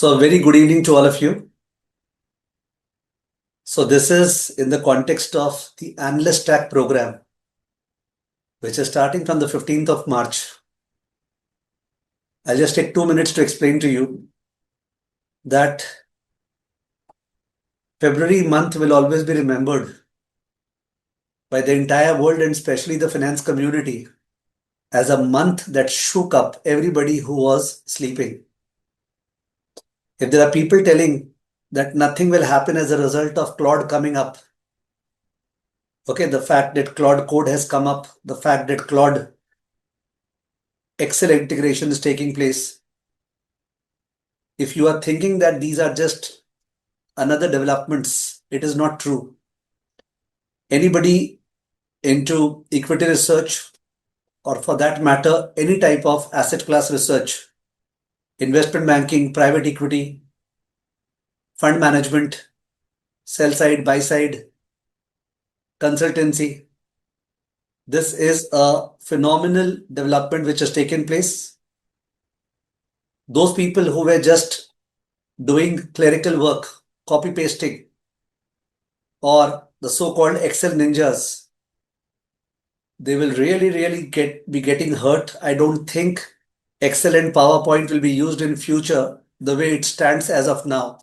So, very good evening to all of you. So, this is in the context of the Analyst Track program, which is starting from the 15th of March. I'll just take 2 minutes to explain to you that February month will always be remembered by the entire world and especially the finance community as a month that shook up everybody who was sleeping. If there are people telling that nothing will happen as a result of Claude coming up, okay, the fact that Claude Code has come up, the fact that Claude Excel integration is taking place. If you are thinking that these are just another developments, it is not true. Anybody into equity research, or for that matter, any type of asset class research, investment banking, private equity, fund management, sell side, buy side, consultancy, this is a phenomenal development which has taken place. Those people who were just doing clerical work, copy pasting, or the so-called Excel ninjas, they will really be getting hurt. I don't think Excel and PowerPoint will be used in future the way it stands as of now.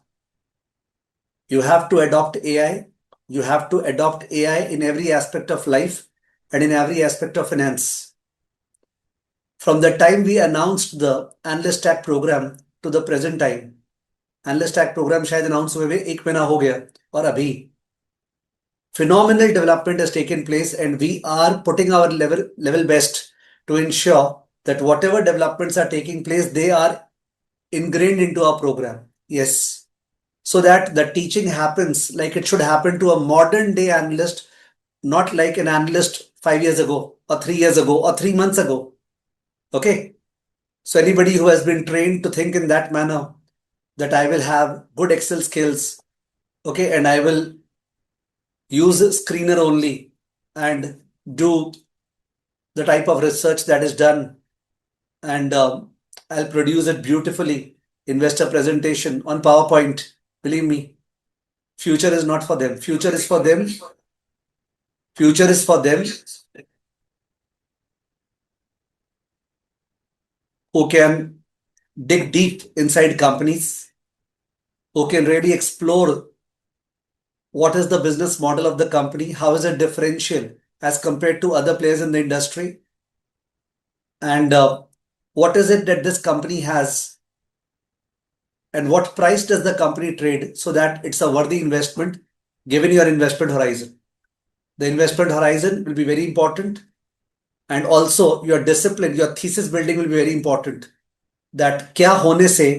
You have to adopt AI. You have to adopt AI in every aspect of life and in every aspect of finance. From the time we announced the Analyst Track program to the present time, Analyst Track program शायद announce हुए 1 महीना हो गया और अभी phenomenal development has taken place and we are putting our level best to ensure that whatever developments are taking place, they are ingrained into our program. Yes. So that the teaching happens like it should happen to a modern day analyst, not like an analyst 5 years ago or 3 years ago or 3 months ago. Okay. So anybody who has been trained to think in that manner, that I will have good Excel skills, okay, and I will use screener only and do the type of research that is done, and I'll produce it beautifully, investor presentation on PowerPoint. Believe me, future is not for them. Future is for them. Future is for them who can dig deep inside companies, who can really explore what is the business model of the company, how is it differential as compared to other players in the industry, and what is it that this company has, and what price does the company trade so that it's a worthy investment given your investment horizon. The investment horizon will be very important, and also your discipline, your thesis building will be very important. That क्या होने से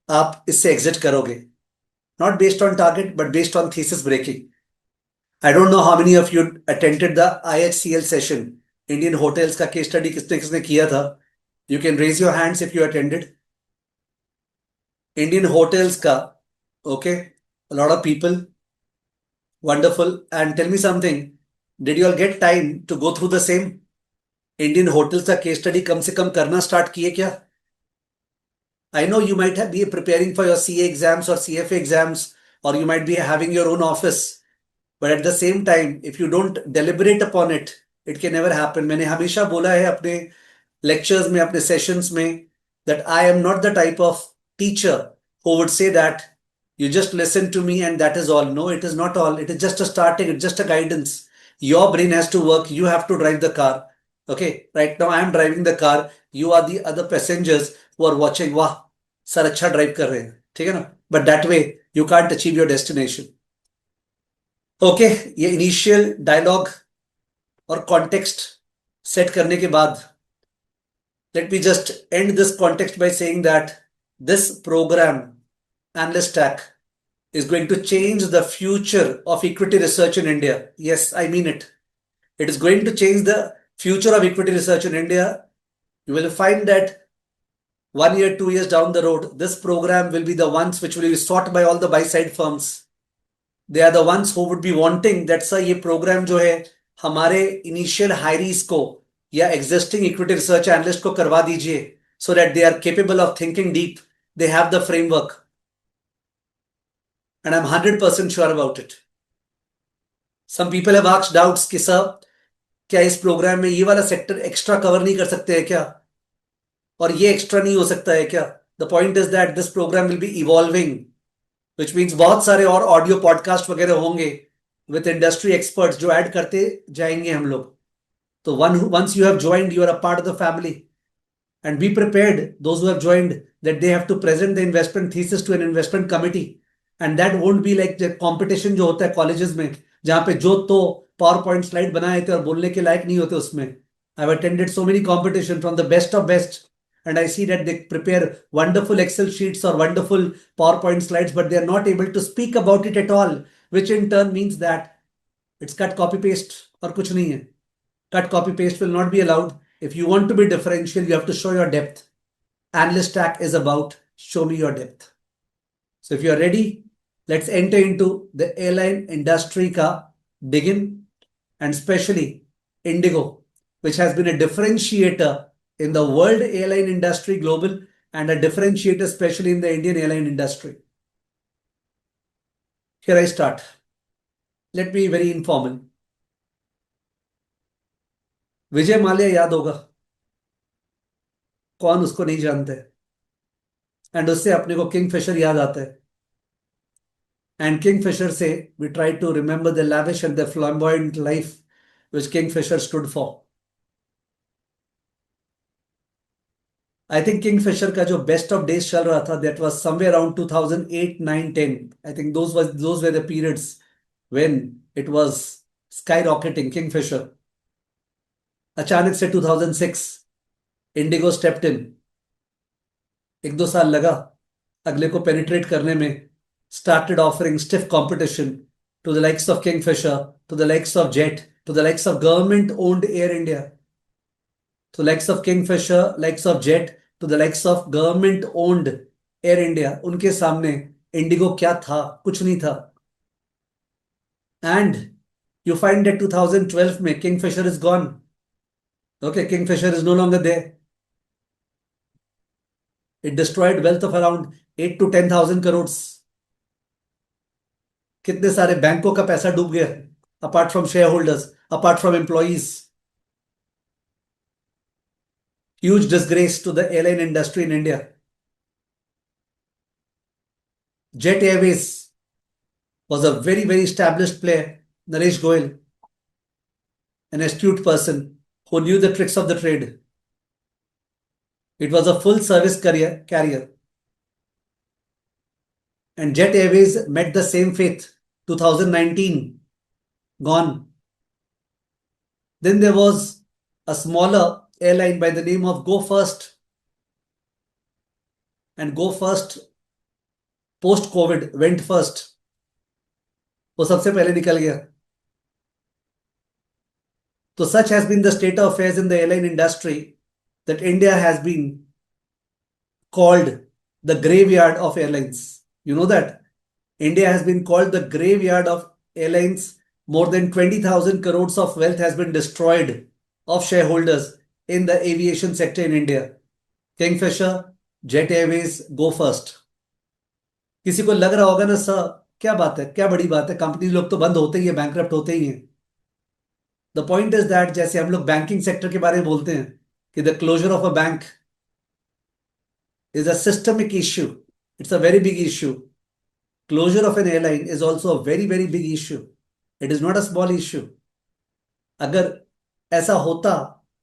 आप इससे exit करोगे, not based on target but based on thesis breaking. I don't know how many of you attended the IHCL session, Indian hotels का case study किसने किसने किया था. You can raise your hands if you attended. Indian hotels का, okay, a lot of people, wonderful. And tell me something, did you all get time to go through the same? Indian hotels का case study कम से कम करना start किए क्या? I know you might be preparing for your CA exams or CFA exams, or you might be having your own office. But at the same time, if you don't deliberate upon it, it can never happen. मैंने हमेशा बोला है अपने lectures में, अपने sessions में, that I am not the type of teacher who would say that you just listen to me and that is all. No, it is not all. It is just a starting. It's just a guidance. Your brain has to work. You have to drive the car. Okay. Right now I am driving the car. You are the other passengers who are watching. वाह sir अच्छा drive कर रहे हैं, ठीक है ना. But that way you can't achieve your destination. Okay, ये initial dialogue और कॉन्टेक्स्ट सेट करने के बाद, let me just end this context by saying that this program, Analyst Track, is going to change the future of equity research in India. Yes, I mean it. It is going to change the future of equity research in India. You will find that 1 year, 2 years down the road, this program will be the ones which will be sought by all the buy-side firms. They are the ones who would be wanting that sir ये program जो है हमारे initial hirees को या existing equity research analyst को करवा दीजिए, so that they are capable of thinking deep. They have the framework. and I'm 100% sure about it. Some people have asked doubts कि sir, क्या इस प्रोग्राम में ये वाला सेक्टर एक्स्ट्रा कवर नहीं कर सकते हैं क्या, और ये एक्स्ट्रा नहीं हो सकता है क्या? The point is that this program will be evolving, which means बहुत सारे और ऑडियो पॉडकास्ट वगैरह होंगे विद इंडस्ट्री एक्सपर्ट्स जो ऐड करते जाएंगे हम लोग. तो once you have joined, you are a part of the family. And be prepared, those who have joined, that they have to present the investment thesis to an investment committee. And that won't be like the competition जो होता है colleges में, जहां पे जो तो power point slide बनाए थे और बोलने के लायक नहीं होते उसमें. I have attended so many competition from the best of best, and I see that they prepare wonderful Excel sheets or wonderful PowerPoint slides, but they are not able to speak about it at all, which in turn means that it's cut copy paste और कुछ नहीं है. Cut copy paste will not be allowed. If you want to be differential, you have to show your depth. Analyst Stack is about show me your depth. So if you are ready, let's enter into the airline industry ka begin, and especially Indigo, which has been a differentiator in the world airline industry global and a differentiator especially in the Indian airline industry. Here I start. Let me be very informal. Vijay Mallya याद होगा, कौन उसको नहीं जानते, and उससे अपने को Kingfisher याद आता है. एंड किंगफिशर से we try to remember the lavish and the flamboyant life which Kingfisher stood for. I think Kingfisher का जो बेस्ट ऑफ डेज चल रहा था, that was somewhere around 2008, 9, 10. I think those were the periods when it was sky rocketing Kingfisher. अचानक से 2006 Indigo stepped in. 1-2 साल लगा अगले को पेनिट्रेट करने में. Started offering stiff competition to the likes of Kingfisher, to the likes of Jet, to the likes of government-owned Air India. To the likes of Kingfisher, likes of Jet, to the likes of government-owned Air India. उनके सामने Indigo क्या था? कुछ नहीं था. And you find that 2012 में Kingfisher is gone. Okay, Kingfisher is no longer there. It destroyed wealth of around 8 to 10,000 crores. कितने सारे बैंकों का पैसा डूब गया, apart from shareholders, apart from employees. Huge disgrace to the airline industry in India. Jet Airways was a very, very established player, Naresh Goyal, an astute person who knew the tricks of the trade. It was a full service carrier. And Jet Airways met the same fate. 2019, gone. Then there was a smaller airline by the name of Go First. And Go First, post-COVID, went first. वो सबसे पहले निकल गया. So such has been the state of affairs in the airline industry that India has been called the graveyard of airlines. You know that? India has been called the graveyard of airlines. More than 20,000 crores of wealth has been destroyed of shareholders in the aviation sector in India. Kingfisher, Jet Airways, Go First. किसी को लग रहा होगा ना sir, क्या बात है, क्या बड़ी बात है, कंपनी लोग तो बंद होते ही है, बैंकरप्ट होते ही हैं. द पॉइंट इज दैट जैसे हम लोग बैंकिंग सेक्टर के बारे में बोलते हैं कि the closure of a bank is a systemic issue. It's a very big issue. Closure of an airline is also a very, very big issue. It is not a small issue. अगर ऐसा होता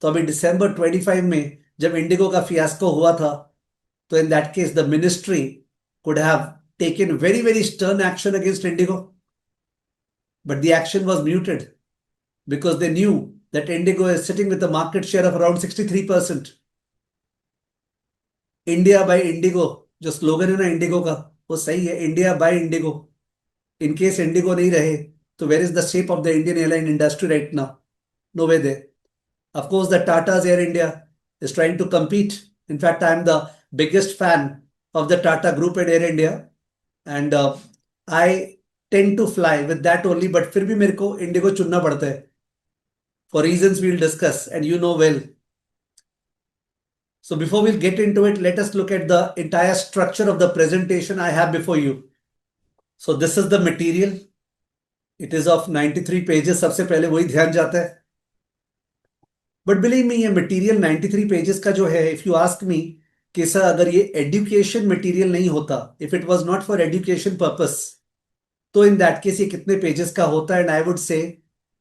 तो अभी दिसंबर 25 में जब Indigo का fiasco हुआ था, तो in that case the ministry could have taken very, very stern action against Indigo. But the action was muted because they knew that Indigo is sitting with a market share of around 63%. India by IndiGo जो slogan है ना IndiGo का, वो सही है. India by IndiGo. In case IndiGo नहीं रहे तो where is the shape of the Indian airline industry right now? No way there. Of course, the Tata's Air India is trying to compete. In fact, I am the biggest fan of the Tata Group at Air India, and I tend to fly with that only. But फिर भी मेरे को Indigo चुनना पड़ता है for reasons we'll discuss, and you know well. So before we'll get into it, let us look at the entire structure of the presentation I have before you. So this is the material. It is of 93 pages. सबसे पहले वही ध्यान जाता है. But believe me, ये material 93 pages का जो है, इफ यू आस्क मी कि सर अगर ये एजुकेशन मटेरियल नहीं होता, if it was not for education purpose, तो इन दैट केस ये कितने पेजेस का होता है? And I would say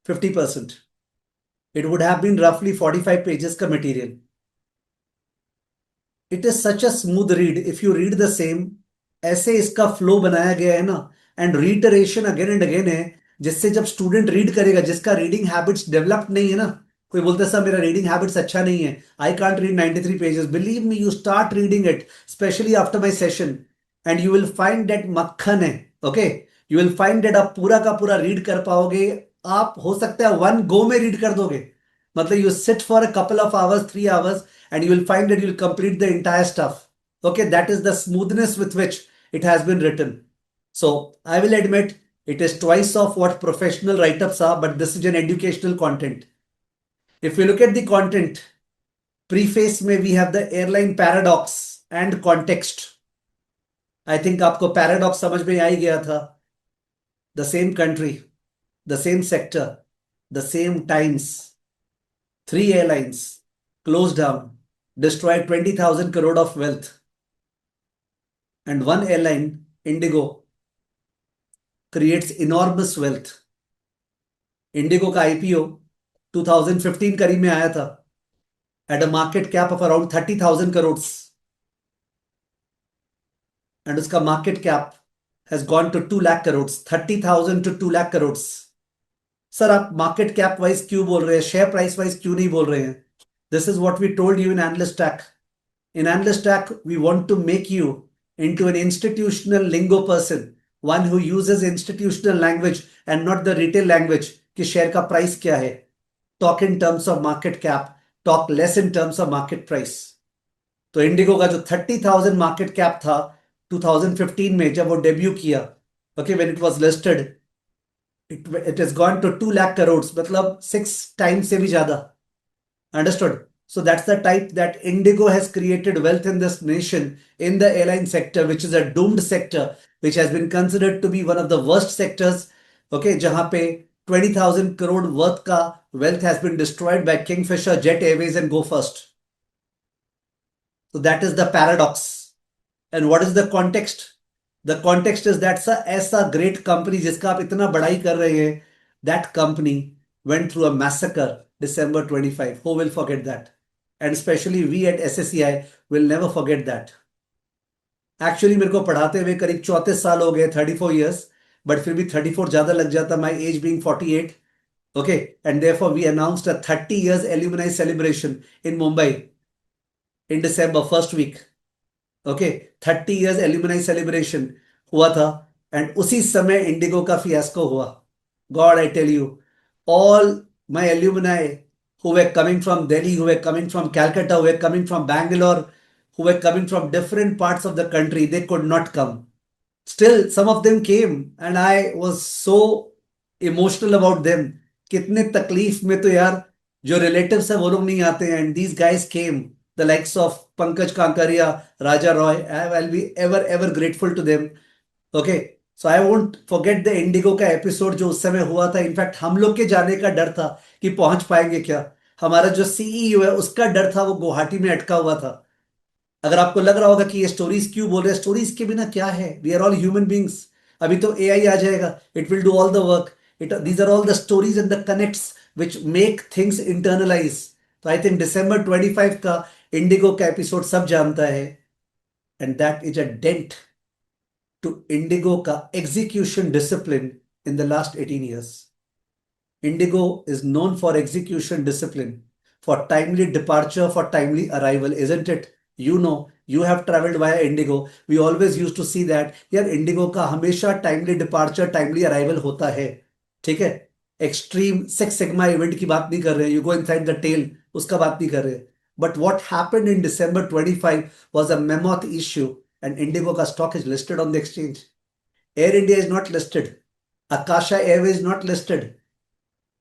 50%. It would have been रफली 45 पेजेस का material. It is such a smooth read if you read the same. ऐसे इसका फ्लो बनाया गया है ना, एंड रीटरेशन अगेन एंड अगेन है, जिससे जब स्टूडेंट रीड करेगा, जिसका रीडिंग हैबिट्स डेवलप्ड नहीं है ना, कोई बोलता है सर मेरा रीडिंग हैबिट्स अच्छा नहीं है, I can't read 93 pages. Believe me, you start reading it specially after my session and you will find that मक्खन है. Okay, you will find that आप पूरा का पूरा रीड कर पाओगे. आप हो सकता है वन गो में रीड कर दोगे. मतलब you sit for a couple of hours, 3 hours, and you will find that you will complete the entire stuff. Okay, that is the smoothness with which it has been written. So I will admit it is twice of what professional write-ups are, but this is an educational content. If we look at the content, preface में we have the airline paradox and context. I think आपको paradox समझ में आ ही गया था. The same country, the same sector, the same times, 3 airlines closed down, destroyed 20,000 crore of wealth, and one airline, Indigo, creates enormous wealth. Indigo का IPO 2015 करीब में आया था at a market cap of around 30,000 crores, and उसका market cap has gone to 2 lakh crores. 30,000 to 2 lakh crores. Sir आप market cap wise क्यों बोल रहे हैं, शेयर प्राइस वाइज क्यों नहीं बोल रहे हैं? This is what we told you in analyst stack. In Analyst Stack, we want to make you into an institutional lingo person, one who uses institutional language and not the retail language. कि share का price क्या है? Talk in terms of market cap, talk less in terms of market price. तो Indigo का जो 30,000 market cap था 2015 में जब वो डेब्यू किया, okay, when it was listed, it has gone to 2 lakh crore, मतलब 6 times से भी ज्यादा. Understood? So that's the type that Indigo has created wealth in this nation in the airline sector, which is a doomed sector, which has been considered to be one of the worst sectors. Okay, जहां पे 20,000 crore worth का wealth has been destroyed by Kingfisher, Jet Airways, and Go First. So that is the paradox. And what is the context? The context is that ऐसा great company जिसका आप इतना बड़ाई कर रहे हैं, that company went through a massacre December 25. Who will forget that? And especially we at SSCI will never forget that. Actually मेरे को पढ़ाते हुए करीब 34 साल हो गए, 34 years, but फिर भी 34 ज्यादा लग जाता, my age being 48. Okay, and therefore we announced a 30 years alumni celebration in Mumbai in December first week. Okay, 30 years alumni celebration हुआ था, and उसी समय इंडिगो का फियास्को हुआ. God, I tell you, all my alumni who were coming from Delhi, who were coming from Calcutta, who were coming from Bangalore, who were coming from different parts of the country, they could not come. Still, some of them came, and I was so emotional about them. कितने तकलीफ में तो यार जो relatives है वो लोग नहीं आते हैं, and these guys came, the likes of Pankaj Kankaria, Raja Roy. I'll be ever grateful to them. Okay, so I won't forget the Indigo का एपिसोड जो उस समय हुआ था. इनफैक्ट हम लोग के जाने का डर था कि पहुंच पाएंगे क्या. हमारा जो सीईओ है उसका डर था, वो गुवाहाटी में अटका हुआ था. अगर आपको लग रहा होगा कि ये स्टोरीज क्यों बोल रहे हैं, स्टोरीज के बिना क्या है, we are all human beings. अभी तो एआई आ जाएगा, it will do all the work. These are all the stories and the connects which make things internalise. तो आई थिंक December 25 का इंडिगो का एपिसोड सब जानता है, and that is a dent to Indigo ka execution discipline in the last 18 years. Indigo is known for execution discipline, for timely departure, for timely arrival, isn't it? You know, you have traveled via Indigo. We always used to see that यार Indigo का हमेशा timely departure, timely arrival होता है. ठीक है, extreme six sigma event की बात नहीं कर रहे हैं, you go inside the tail, उसका बात नहीं कर रहे. But what happened in December 25 was a mammoth issue, and Indigo का stock is listed on the exchange. Air India is not listed. Akasha Airways is not listed.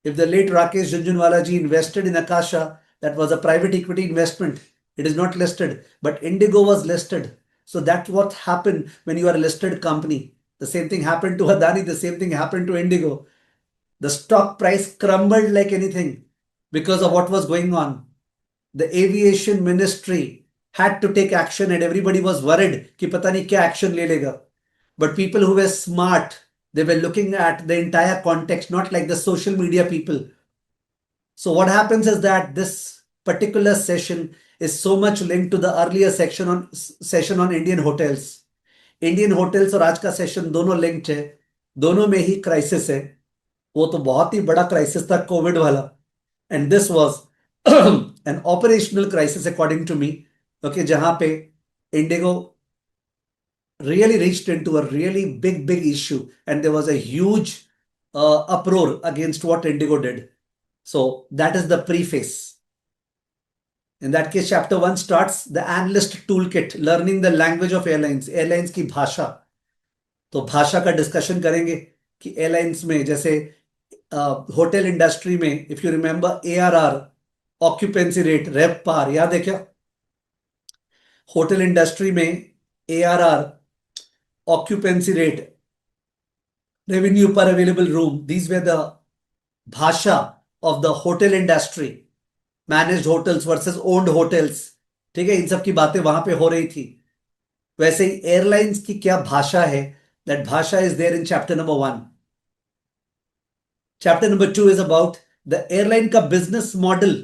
If the late Rakesh Jhunjhunwala ji invested in Akasha, that was a private equity investment. It is not listed, but Indigo was listed. So that's what happened when you are a listed company. The same thing happened to Adani, the same thing happened to Indigo. The stock price crumbled like anything because of what was going on. The aviation ministry had to take action and everybody was worried कि पता नहीं क्या action ले लेगा. But people who were smart, they were looking at the entire context, not like the social media people. So what happens is that this particular session is so much linked to the earlier session on Indian hotels. Indian hotels और आज का session दोनों linked है, दोनों में ही crisis है. वो तो बहुत ही बड़ा क्राइसिस था कोविड वाला, and this was an operational crisis according to me. Okay, जहां पे IndiGo really reached into a really big issue and there was a huge uproar against what Indigo did. So that is the preface. In that case, chapter 1 starts the analyst toolkit, learning the language of airlines, airlines की भाषा. तो भाषा का discussion करेंगे कि airlines में जैसे hotel industry में, if you remember ARR, occupancy rate, RevPAR, याद है क्या? होटल इंडस्ट्री में ARR, occupancy rate, revenue per available room, these were the bhasha of the hotel industry. Managed hotels versus owned hotels. ठीक है, इन सब की बातें वहां पे हो रही थी. वैसे ही एयरलाइंस की क्या भाषा है, that bhasha is there in chapter number 1. Chapter number 2 is about the airline ka business model.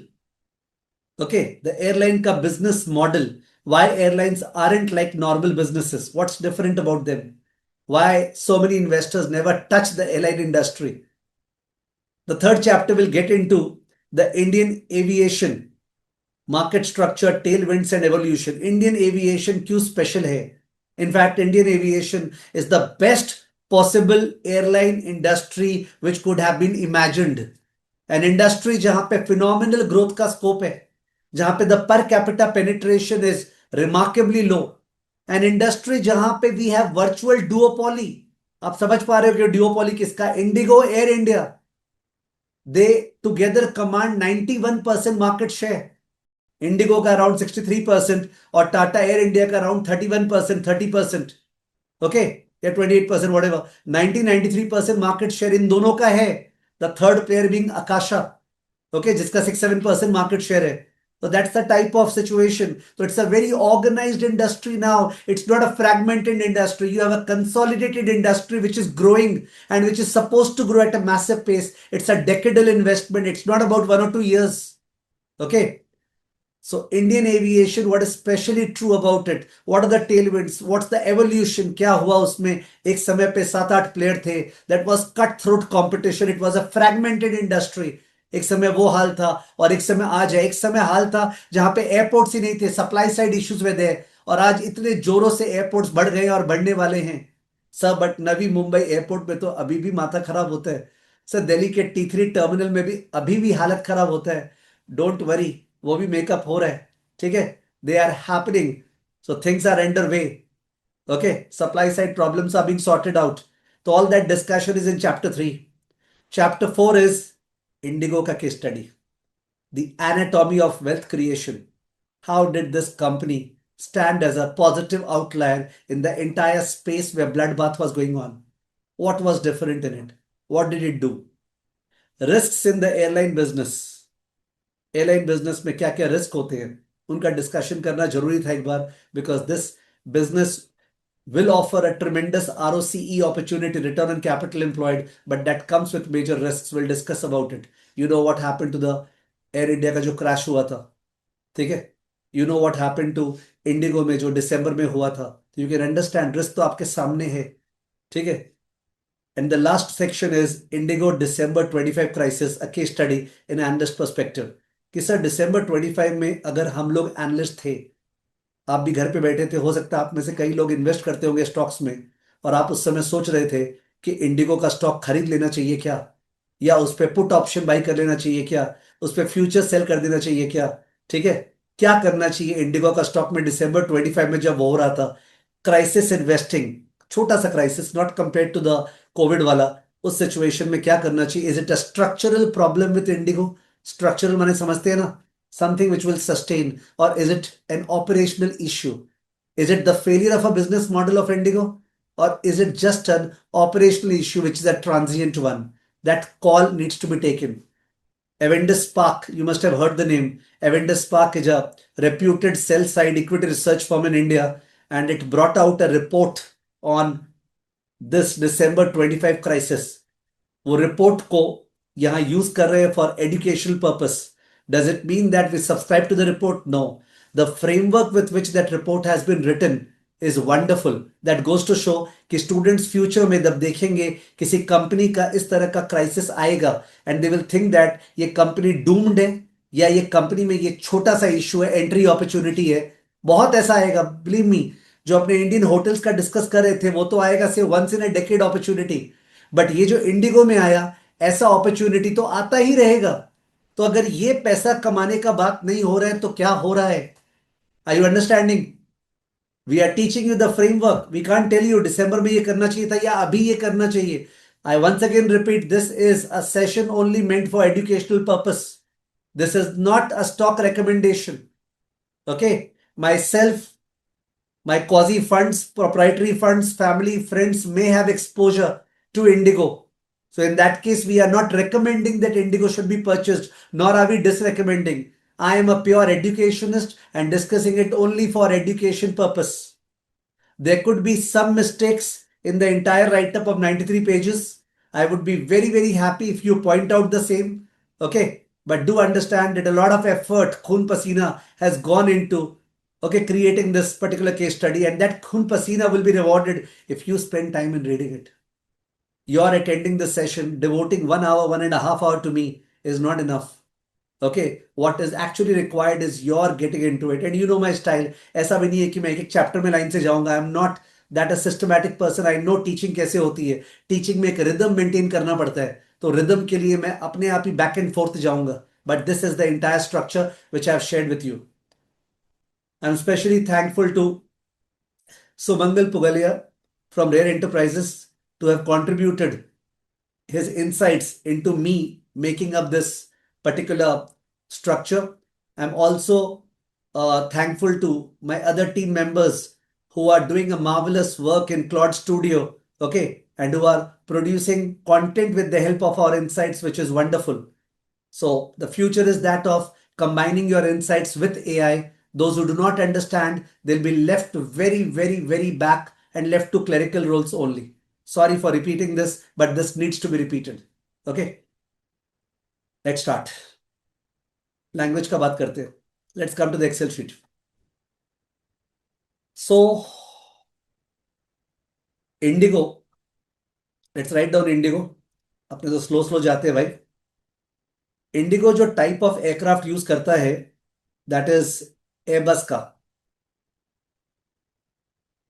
Okay, the airline ka business model. Why airlines aren't like normal businesses? What's different about them? Why so many investors never touch the airline industry? The third chapter will get into the Indian aviation market structure, tailwinds and evolution. Indian aviation क्यों special है? In fact, Indian aviation is the best possible airline industry which could have been imagined. An industry जहां पे phenomenal growth का scope है, जहां पे the per capita penetration is remarkably low. An industry जहां पे we have virtual duopoly. आप समझ पा रहे हो कि duopoly किसका? Indigo, Air India. They together command 91% market share. Indigo का around 63% और टाटा एयर इंडिया का around 31%, 30%. ओके, या 28%, whatever. 93% मार्केट शेयर इन दोनों का है. The third player being Akasa, okay, जिसका 6-7% मार्केट शेयर है. So that's the type of situation. So it's a very organized industry now. It's not a fragmented industry. You have a consolidated industry which is growing and which is supposed to grow at a massive pace. It's a decadal investment. It's not about 1 or 2 years. Okay. So Indian aviation, what is especially true about it? What are the tailwinds? What's the evolution? क्या हुआ उसमें? एक समय पे 7-8 player थे. That was cutthroat competition. It was a fragmented industry. एक समय वो हाल था और एक समय आज है. एक समय हाल था जहां पे एयरपोर्ट्स ही नहीं थे, सप्लाई साइड इश्यूज में थे, और आज इतने जोरों से एयरपोर्ट्स बढ़ गए और बढ़ने वाले हैं सब. बट नवी मुंबई एयरपोर्ट में तो अभी भी माथा खराब होता है सर. दिल्ली के T3 टर्मिनल में भी अभी भी हालत खराब होता है. डोंट वरी, वो भी मेकअप हो रहा है. ठीक है, they are happening. So things are under way. Okay, supply side problems are being sorted out. तो all that discussion is in chapter 3. Chapter 4 is IndiGo का case study, the anatomy of wealth creation. How did this company stand as a positive outlier in the entire space where bloodbath was going on? What was different in it? What did it do? Risks in the airline business. Airline business में क्या क्या risk होते हैं उनका discussion करना जरूरी था एक बार, because this business will offer a tremendous ROCE opportunity, return on capital employed, but that comes with major risks. We'll discuss about it. You know what happened to the Air India का जो crash हुआ था, ठीक है? You know what happened to Indigo में जो दिसंबर में हुआ था. You can understand रिस्क तो आपके सामने है, ठीक है? And the last section is Indigo December 25 crisis, a case study in analyst perspective. कि सर दिसंबर 25 में अगर हम लोग एनालिस्ट थे, आप भी घर पे बैठे थे, हो सकता है आप में से कई लोग इन्वेस्ट करते होंगे स्टॉक्स में, और आप उस समय सोच रहे थे कि इंडिगो का स्टॉक खरीद लेना चाहिए क्या, या उस पर पुट ऑप्शन बाई कर लेना चाहिए क्या, उस पर फ्यूचर सेल कर देना चाहिए क्या. ठीक है, क्या करना चाहिए इंडिगो का स्टॉक में दिसंबर 25 में जब वो हो रहा था. क्राइसिस इन्वेस्टिंग, छोटा सा crisis, not compare to the covid वाला. उस सिचुएशन में क्या करना चाहिए? Is it a structural problem with IndiGo? Structural माने समझते हैं ना, something which will sustain, or is it an operational issue? Is it the failure of a business model of Indigo? or is it just an operational issue which is a transient one? That call needs to be taken. Avendus Spark, you must have heard the name. Avendus Spark is a reputed sell-side equity research firm in India, and it brought out a report on this December 25 crisis. वो report को यहाँ use कर रहे हैं for educational purpose. Does it mean that we subscribe to the report? No. The framework with which that report has been written is wonderful. That goes to show कि students future में जब देखेंगे किसी company का इस तरह का crisis आएगा and they will think that ये कंपनी डूम्ड है या ये कंपनी में ये छोटा सा इशू है, एंट्री अपॉर्चुनिटी है. बहुत ऐसा आएगा, बिलीव मी. जो अपने इंडियन होटल्स का डिस्कस कर रहे थे वो तो आएगा से once in a decade opportunity. But ये जो इंडिगो में आया, ऐसा अपॉर्चुनिटी तो आता ही रहेगा. तो अगर ये पैसा कमाने का बात नहीं हो रहा है तो क्या हो रहा है? Are you understanding? We are teaching you the framework. We can't tell you दिसंबर में ये करना चाहिए था या अभी ये करना चाहिए. I once again repeat, this is a session only meant for educational purpose. This is not a stock recommendation. Okay, myself, my quasi funds, proprietary funds, family, friends may have exposure to Indigo. So in that case, we are not recommending that Indigo should be purchased, nor are we disrecommending. I am a pure educationist and discussing it only for education purpose. There could be some mistakes in the entire write-up of 93 pages. I would be very, very happy if you point out the same. Okay. But do understand that a lot of effort, khun pasina, has gone into creating this particular case study, and that khun pasina will be rewarded if you spend time in reading it. You're attending the session, devoting 1 hour, 1.5 hours to me is not enough. Okay, what is actually required is your getting into it, and you know my style. ऐसा भी नहीं है कि मैं एक chapter में line से जाऊंगा. आई am not that a systematic person. I know teaching कैसे होती है. टीचिंग में एक रिदम मेंटेन करना पड़ता है, तो रिदम के लिए मैं अपने आप ही बैक एंड फोर्थ जाऊंगा. But this is the entire structure which I have shared with you. I'm especially thankful to Sumangal Pugalia from Rare Enterprises to have contributed his insights into me making up this particular structure. I'm also thankful to my other team members who are doing a marvelous work in Claude Studio, okay, and who are producing content with the help of our insights, which is wonderful. So the future is that of combining your insights with AI. Those who do not understand, they'll be left very, very, very back and left to clerical roles only. Sorry for repeating this, but this needs to be repeated. Okay, let's start. Language का बात करते हैं. Let's come to the Excel sheet. So, Indigo. Let's write down Indigo. अपने तो slow slow जाते हैं भाई. Indigo जो टाइप ऑफ एयरक्राफ्ट यूज करता है, दैट इज एयरबस का.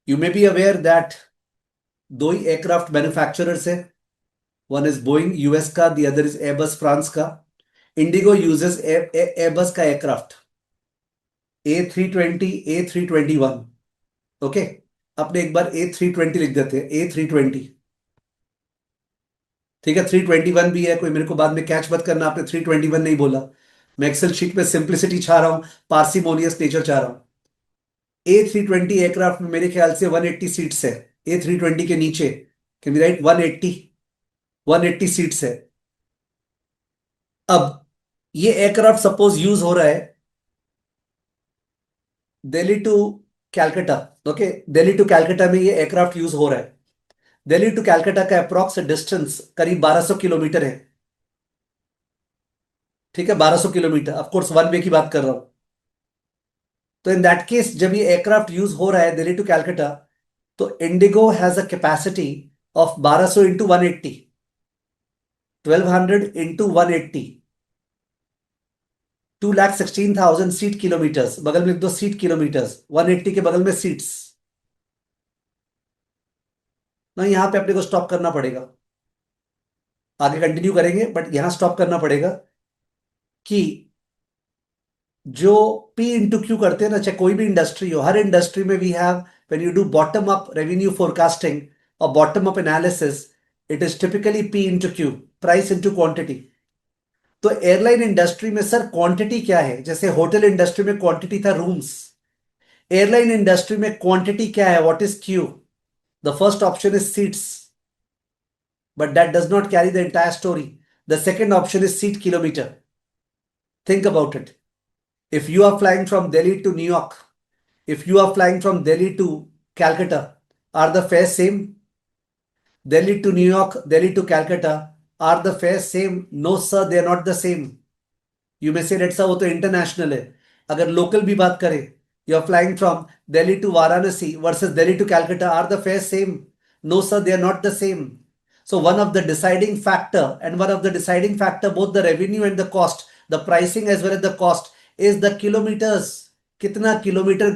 You may be aware that दो ही एयरक्राफ्ट मैन्युफैक्चरर्स है. वन इज बोइंग यूएस का, the other is Airbus France का. इंडिगो यूजेस एयरबस का एयरक्राफ्ट A320, A321. ओके, अपने एक बार A320 लिख देते हैं. A320, ठीक है. 321 भी है, कोई मेरे को बाद में कैच मत करना आपने 321 नहीं बोला. मैं एक्सेल शीट में सिंप्लिसिटी चाह रहा हूं, पार्सिमोनियस नेचर चाह रहा हूं. A320 एयरक्राफ्ट में मेरे ख्याल से 180 सीट्स है. A320 के नीचे कैन बी राइट 180 सीट्स है. अब ये एयरक्राफ्ट सपोज यूज हो रहा है Delhi to Calcutta. Okay, Delhi to Calcutta में ये एयरक्राफ्ट यूज हो रहा है. दिल्ली टू कैलकाटा का अप्रॉक्स डिस्टेंस करीब 1200 किलोमीटर है. ठीक है, 1200 kilometre. Of course one way की बात कर रहा हूं. तो इन दैट केस जब ये एयरक्राफ्ट यूज हो रहा है दिल्ली टू कैलकाटा, तो IndiGo has a capacity of 1200 into 180, 1200 into 180, 2,16,000 seat kilometres. बगल में लिख दो सीट किलोमीटर्स, 180 के बगल में सीट्स. ना यहां पे अपने को स्टॉप करना पड़ेगा. आगे कंटिन्यू करेंगे बट यहां स्टॉप करना पड़ेगा कि जो पी इंटू क्यू करते हैं ना, चाहे कोई भी इंडस्ट्री हो, हर इंडस्ट्री में we have, when you do bottom up revenue forecasting और bottom up analysis, it is typically P into Q, price into quantity. तो एयरलाइन इंडस्ट्री में सर क्वांटिटी क्या है? जैसे होटल इंडस्ट्री में क्वांटिटी था रूम्स, एयरलाइन इंडस्ट्री में quantity क्या है? What is Q? The first option is seats, but that does not carry the entire story. The second option is seat kilometer. Think about it. If you are flying from Delhi to New York, if you are flying from Delhi to Calcutta, are the fares same? Delhi to New York, Delhi to Calcutta, are the fares same? No, sir, they are not the same. You may say that's वो तो international है. अगर local भी बात करें, you are flying from Delhi to Varanasi versus Delhi to Calcutta, are the fares same? No, sir, they are not the same. So one of the deciding factor, and one of the deciding factor, both the revenue and the cost, the pricing as well as the cost, is the kilometers. कितना kilometre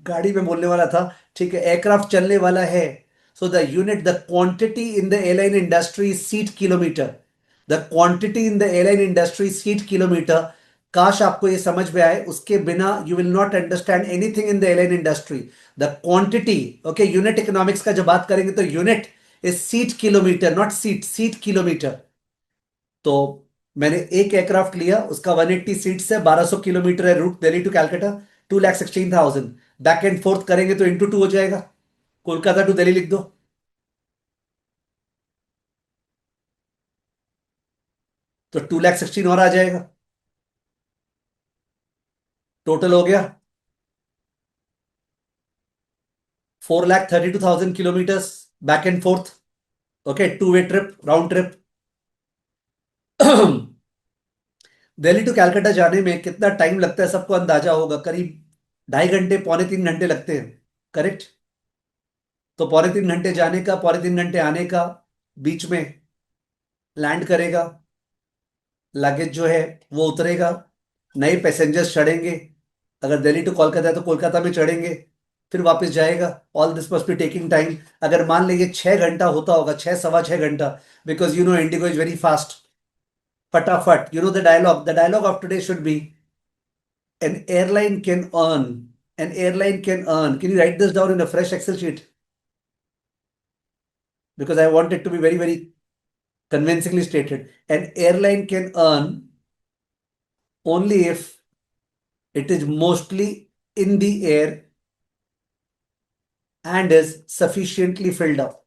गाड़ी में बोलने वाला था, ठीक है, aircraft चलने वाला है. So the unit, the quantity in the airline industry is seat kilometer. The quantity in the airline industry is seat kilometer. काश आपको ये समझ में आए, उसके बिना you will not understand anything in the airline industry. The quantity, okay, unit economics का जब बात करेंगे तो unit is seat kilometer, not seat kilometer. तो मैंने एक एयरक्राफ्ट लिया, उसका 180 सीट्स है, 1200 किलोमीटर है route Delhi to Calcutta, 2,16,000. Back and forth करेंगे तो इंटू 2 हो जाएगा. कोलकाता टू दिल्ली लिख दो, तो 2,16,000 और आ जाएगा. टोटल हो गया 4,32,000 kilometres back and forth. Okay, two way trip, round trip. Delhi to Calcutta जाने में कितना टाइम लगता है सबको अंदाजा होगा, करीब 2.5 घंटे, 2.75 घंटे लगते हैं. करेक्ट. तो 2.75 घंटे जाने का, 2.75 घंटे आने का, बीच में लैंड करेगा, लगेज जो है वो उतरेगा, नए पैसेंजर्स चढ़ेंगे. अगर दिल्ली टू कोलकाता है तो कोलकाता में चढ़ेंगे, फिर वापस जाएगा. All this must be taking time. अगर मान लीजिए 6 घंटा होता होगा, 6 सवा 6 घंटा, because you know IndiGo is very fast. फटाफट, you know the dialogue of today should be an airline can earn an airline can earn. Can you write this down in a fresh Excel sheet? Because I want it to be very, very convincingly stated. An airline can earn only if it is mostly in the air and is sufficiently filled up.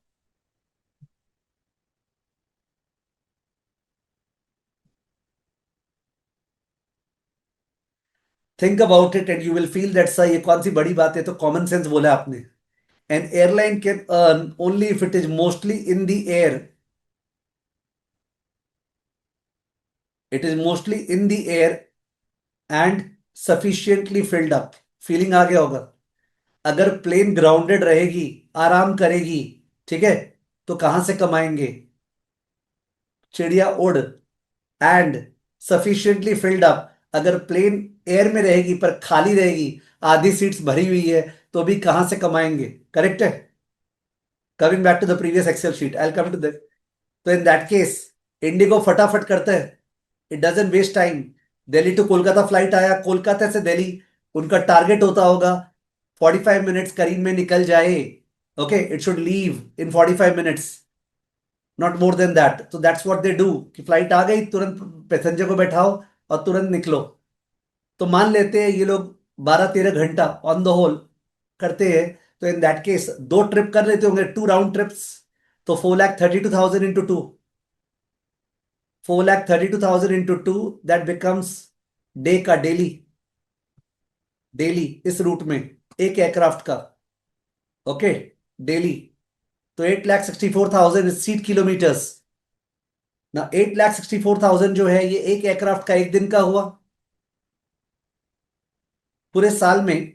Think about it and you will feel that sir, ये कौन सी बड़ी बात है, तो common sense बोला आपने. An airline can earn only if it is mostly in the air. It is mostly in the air and sufficiently filled up. Feeling आ गया होगा. अगर प्लेन ग्राउंडेड रहेगी, आराम करेगी, ठीक है, तो कहां से कमाएंगे? चिड़िया उड़. एंड सफिशिएंटली फिल्ड अप, अगर प्लेन एयर में रहेगी पर खाली रहेगी, आधी सीट्स भरी हुई है, तो भी कहां से कमाएंगे? करेक्ट है. Coming back to the previous excel sheet, I come to the. तो इन दैट केस इंडिगो फटाफट करता है, it doesn't waste time. Delhi to Kolkata flight आया, कोलकाता से दिल्ली, उनका टारगेट होता होगा 45 मिनट्स करीब में निकल जाए. Okay, it should leave in 45 minutes, not more than that. तो दैट्स व्हाट दे डू, कि फ्लाइट आ गई, तुरंत पैसेंजर को बैठाओ और तुरंत निकलो. तो मान लेते हैं ये लोग 12-13 घंटा ऑन द होल करते हैं. तो इन दैट केस दो ट्रिप कर लेते होंगे, 2 राउंड ट्रिप्स. तो 4,32,000 into 2, 4,32,000 into 2, that becomes day का, डेली, डेली इस रूट में एक एयरक्राफ्ट का. Okay, daily. तो 8,64,000 सीट किलोमीटर्स ना. 8,64,000 जो है ये एक एयरक्राफ्ट का एक दिन का हुआ. पूरे साल में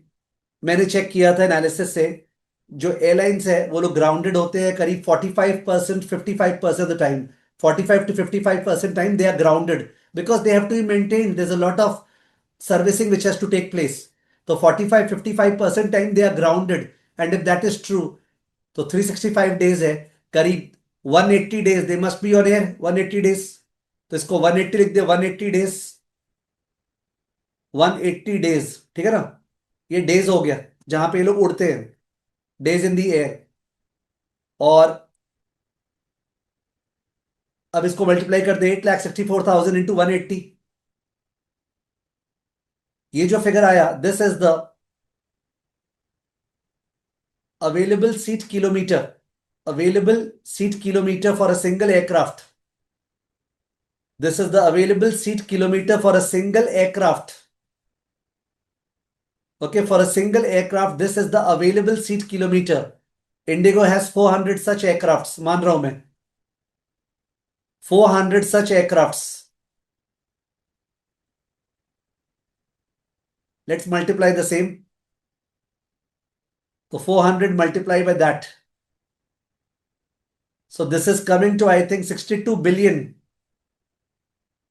मैंने चेक किया था एनालिसिस से, जो एयरलाइंस है वो लोग ग्राउंडेड होते हैं करीब 45%, 55% the time. 45 to 55% time they are grounded, because they have to maintain, there is a lot of servicing which has to take place. तो 45-55% time they are grounded. And if that is true, तो 365 days है, करीब 180 days they must be on air. 180 days, तो इसको 180 लिख दे. 180 days, 180 days, ठीक है ना. ये डेज हो गया जहां पे ये लोग उड़ते हैं, डेज इन दी एयर. और अब इसको मल्टीप्लाई कर दे, 8,64,000 इंटू 180. ये जो फिगर आया, this is the available seat kilometer, available seat kilometer for a single aircraft. This is the available seat kilometer for a single aircraft. Okay, for a single aircraft, this is the available seat kilometer. Indigo has 400 such aircrafts. मान रहा हूं मैं 400 such aircrafts. Let's multiply the same. So 400 multiplied by that. So this is coming to, I think, 62 billion.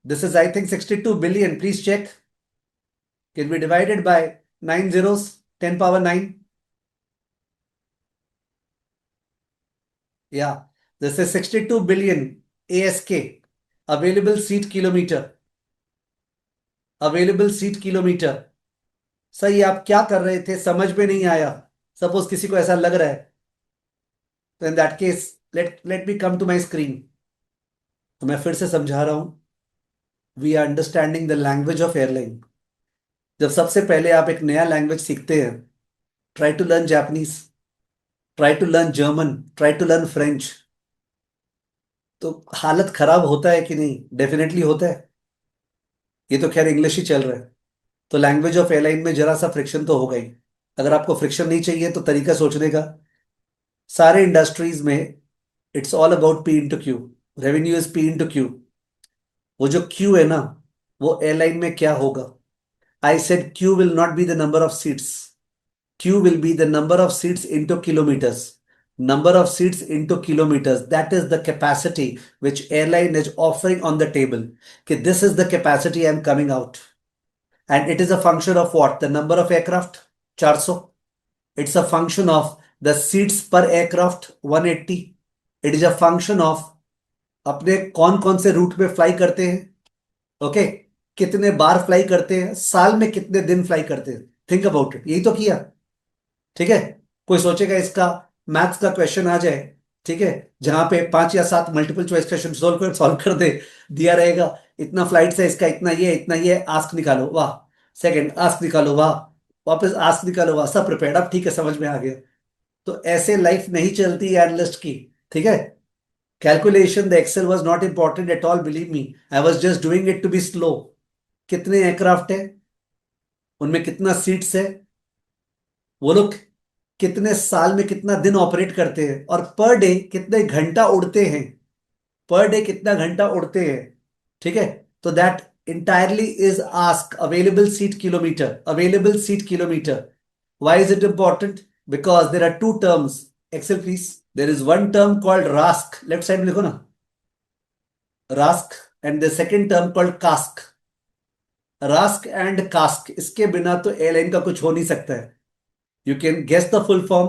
This is, I think, 62 billion. Please check. Can be divided by 9 zeros, 10 power 9. Yeah, this is 62 billion ASK, available seat kilometer. Available seat kilometer. सही, आप क्या कर रहे थे समझ में नहीं आया. सपोज किसी को ऐसा लग रहा है, तो in that case let me come to my screen. तो मैं फिर से समझा रहा हूं. We are understanding the language of airline. जब सबसे पहले आप एक नया लैंग्वेज सीखते हैं, try to learn Japanese, try to learn German, try to learn French, तो हालत खराब होता है कि नहीं? डेफिनेटली होता है. ये तो खैर इंग्लिश ही चल रहा है. तो लैंग्वेज ऑफ एयरलाइन में जरा सा फ्रिक्शन तो होगा ही. अगर आपको फ्रिक्शन नहीं चाहिए तो तरीका सोचने का, सारे इंडस्ट्रीज में it's all about P into Q. Revenue is P into Q. वो जो क्यू है ना, वो एयरलाइन में क्या होगा? I said Q will not be the number of seats. Q will be the number of seats into kilometres. Number of seats into kilometers. That is the capacity which airline is offering on the table. Okay, this is the capacity I'm coming out. And it is a function of what? The number of aircraft, 400. It's a function of the seats per aircraft, 180. It is a function of अपने कौन कौन से root पे fly करते हैं. Okay, कितने बार fly करते हैं, साल में कितने दिन फ्लाई करते हैं. Think about it. यही तो किया. ठीक है. कोई सोचेगा इसका मैथ्स का क्वेश्चन आ जाए, ठीक है, जहां पे 5 या 7 मल्टीपल चॉइस क्वेश्चन सॉल्व कर दे, दिया रहेगा इतना फ्लाइट है, इसका इतना ये आस्क निकालो, वाह. सेकंड आस्क निकालो, वाह. वापस आस्क निकालो, वाह. सब प्रिपेयर्ड. अब ठीक है, समझ में आ गया. तो ऐसे लाइफ नहीं चलती एनालिस्ट की. ठीक है. Calculation the excel was not important at all, believe me. I was just doing it to be slow. कितने एयरक्राफ्ट है, उनमें कितना सीट्स है, वो लोग कितने साल में कितना दिन ऑपरेट करते हैं, और पर डे कितने घंटा उड़ते हैं. पर डे कितना घंटा उड़ते हैं. ठीक है. तो that entirely is ask available seat kilometer. Available seat kilometer. Why is it important? Because there are two terms. Excel please. There is one term called RASK. Left side में लिखो ना, RASK, and the second term called CASK. RASK and CASK, इसके बिना तो airline का कुछ हो नहीं सकता है. You can guess the full form.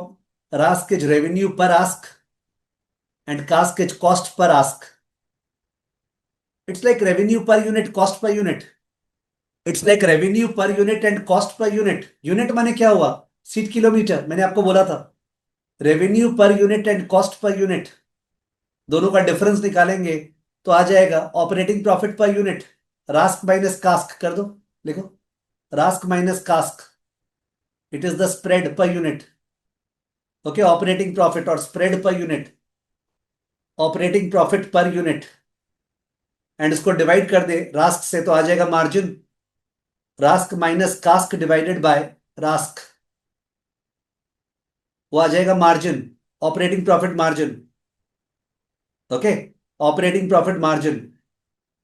RASK is revenue per ask and CASK is cost per ask. It's like revenue per unit, cost per unit. It's like revenue per unit and cost per unit. Unit माने क्या हुआ? Seat kilometre. मैंने आपको बोला था revenue per unit and cost per unit, दोनों का difference निकालेंगे तो आ जाएगा operating profit per unit. RASK minus CASK कर दो, लिखो RASK minus CASK. It is the spread per unit. Okay, operating profit और spread per unit. Operating profit per unit and इसको डिवाइड कर दे रास्क से तो आ जाएगा margin. RASK minus CASK divided bye rusk, वो आ जाएगा margin, operating profit margin. Okay, operating profit margin.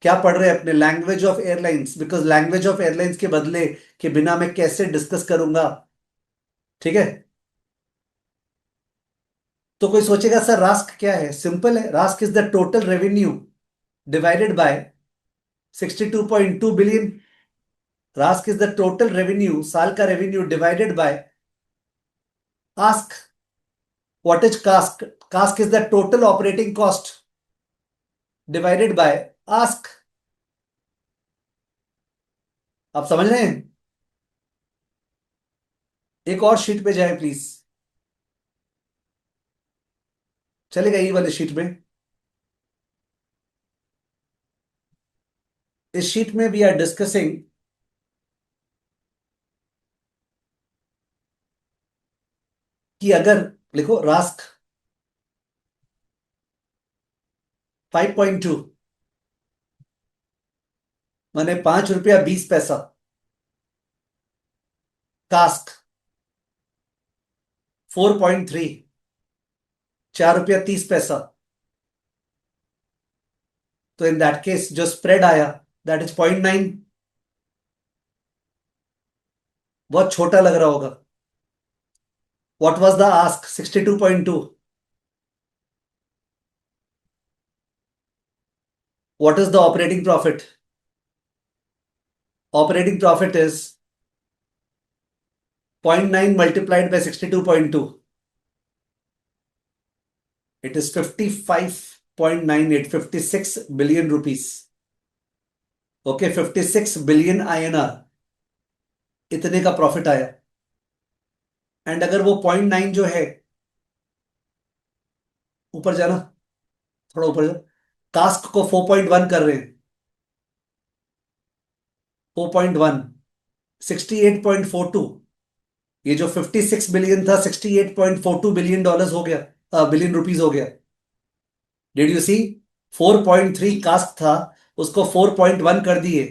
क्या पढ़ रहे हैं अपने language of airlines, because language of airlines के बदले के बिना मैं कैसे डिस्कस करूंगा. ठीक है. तो कोई सोचेगा सर रास्क क्या है. सिंपल है. Rusk is the total revenue divided bye 62.2 billion. Rusk is the total revenue, साल का revenue divided bye ask. What is cask? Cask is the total operating cost divided by ask. आप समझ रहे हैं? एक और शीट पे जाए प्लीज. चलेगा ये वाले शीट में. इस शीट में वी आर डिस्कसिंग कि अगर लिखो रास्क 5.2 माने 5 रुपया 20 पैसा। कास्क 4.3 4 रुपया 30 पैसा। तो इन दैट केस जो स्प्रेड आया दैट इज 0.9। बहुत छोटा लग रहा होगा। What was the ask 62.2। What is the operating profit? Operating profit is 0.9 multiplied by 62.2. It is 55.98, 56 billion rupees. Okay 56 billion INR इतने का प्रॉफिट आया। एंड अगर वो 0.9 जो है, ऊपर जाना, थोड़ा ऊपर जा, कास्क को 4.1 कर रहे हैं। 4.1 68.42। ये जो 56 बिलियन था 68.42 बिलियन डॉलर्स हो गया, बिलियन रुपीज हो गया। Did you see? 4.3 कास्क था, उसको 4.1 कर दिए,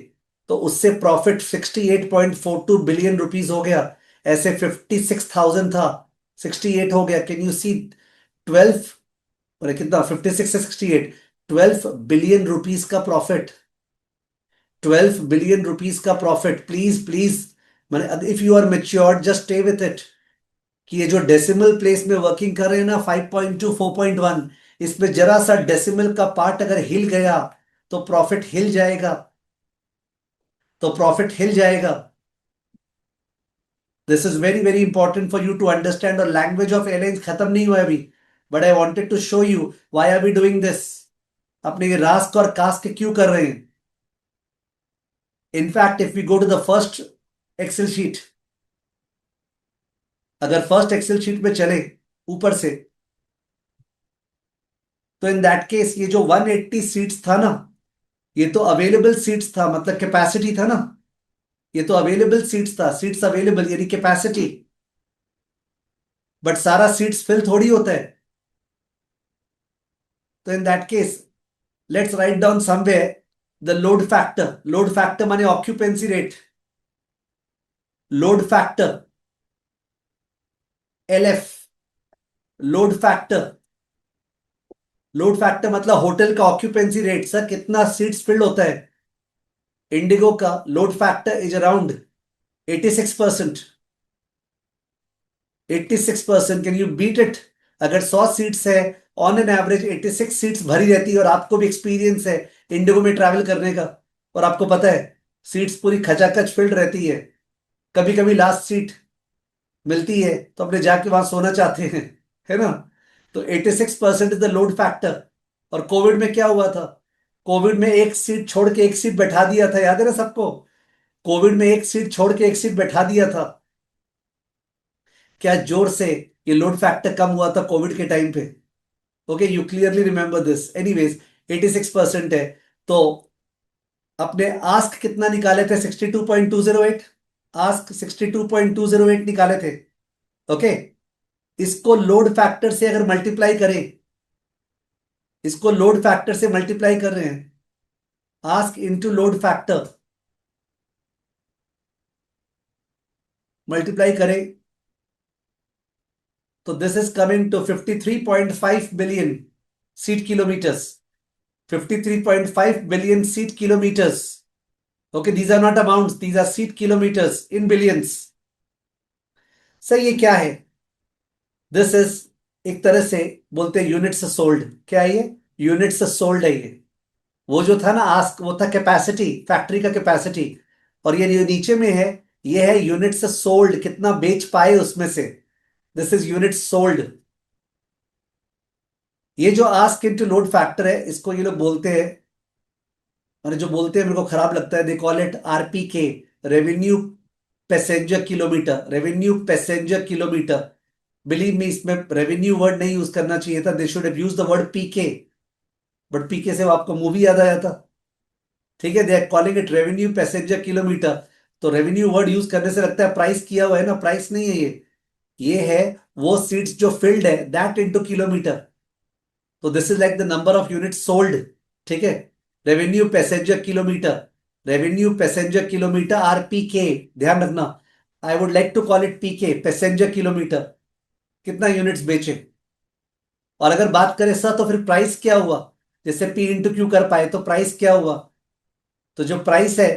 तो उससे प्रॉफिट 68.42 बिलियन रुपीज हो गया। ऐसे 56,000 था, 68 हो गया। Can you see? 12, अरे कितना, 56 से 68, 12 बिलियन रुपीज का प्रॉफिट। 12 बिलियन रुपीज का प्रॉफिट। प्लीज प्लीज, मैंने, if you are matured just stay with it, कि ये जो डेसिमल प्लेस में वर्किंग कर रहे हैं ना, 5.2 4.1, इसमें जरा सा डेसिमल का पार्ट अगर हिल गया तो प्रॉफिट हिल जाएगा, तो प्रॉफिट हिल जाएगा। This is very very important for you to understand. और लैंग्वेज ऑफ एयरलाइंस खत्म नहीं हुआ अभी, but I wanted to show you why are we doing this. अपने ये रास्क और कास्क क्यों कर रहे हैं? In fact if we go to the first excel sheet, अगर फर्स्ट एक्सेल शीट में चले ऊपर से, तो इन दैट केस ये जो 180 सीट्स था ना, ये तो अवेलेबल सीट्स था, मतलब कैपेसिटी था ना। ये तो अवेलेबल सीट्स था, सीट्स अवेलेबल यानी कैपेसिटी। बट सारा सीट्स फिल थोड़ी होता है। तो in that case let's write down somewhere the load factor. Load factor माने occupancy rate. Load factor LF। Load factor, load factor मतलब होटल का ऑक्यूपेंसी रेट, सर कितना सीट्स फिल्ड होता है। इंडिगो का load factor is around 86%। 86%, can you beat it? अगर 100 seats है, on an average 86 seats भरी रहती है। और आपको भी एक्सपीरियंस है इंडिगो में ट्रैवल करने का, और आपको पता है सीट्स पूरी खचाखच फिल्ड रहती है। कभी कभी लास्ट सीट मिलती है तो अपने जाके वहां सोना चाहते हैं, है ना। तो 86% इज द लोड फैक्टर। और कोविड में क्या हुआ था? कोविड में एक सीट छोड़ के एक सीट बैठा दिया था, याद है ना सबको? कोविड में एक सीट छोड़ के एक सीट बैठा दिया था। क्या जोर से ये लोड फैक्टर कम हुआ था कोविड के टाइम पे। Okay, you clearly remember this. Anyways 86% है। तो अपने आस्क कितना निकाले थे? 62.208। आस्क 62.208 निकाले थे। ओके, इसको लोड फैक्टर से अगर मल्टीप्लाई करें, इसको लोड फैक्टर से मल्टीप्लाई कर रहे हैं, ASK into load factor multiply करें, तो this is coming to 53.5 billion seat kilometres. 53.5 billion seat kilometres. Okay, these are not amounts, these are seat kilometres in billions. Sir ये क्या है? दिस इज, एक तरह से बोलते हैं यूनिट्स सोल्ड। क्या है ये? यूनिट्स सोल्ड है ये। वो जो था ना आस्क, वो था कैपेसिटी, फैक्ट्री का कैपेसिटी। और ये नीचे में है, ये है यूनिट्स सोल्ड, कितना बेच पाए उसमें से। This is units sold. ये जो आस्क इनटू लोड फैक्टर है, इसको ये लोग बोलते हैं, और जो बोलते हैं मेरे को खराब लगता है, they call it RPK, revenue passenger kilometre. Revenue passenger kilometre. Believe me, इसमें रेवेन्यू वर्ड नहीं यूज करना चाहिए था, they should have used the word PK। But PK से वो आपको मूवी याद आया था। ठीक है, they are calling it revenue passenger kilometre. तो रेवेन्यू वर्ड यूज करने से लगता है प्राइस किया हुआ है ना, प्राइस नहीं है ये। ये है वो सीट्स जो फिल्ड है, that into kilometre. So this is like the number of unit sold. ठीक है, revenue passenger kilometre, revenue passenger kilometre, RPK, ध्यान रखना। I would like to call it PK, passenger kilometre, कितना यूनिट्स बेचे। और अगर बात करें सर तो फिर प्राइस क्या हुआ, जैसे पी इंटू क्यू कर पाए तो प्राइस क्या हुआ, तो जो प्राइस है,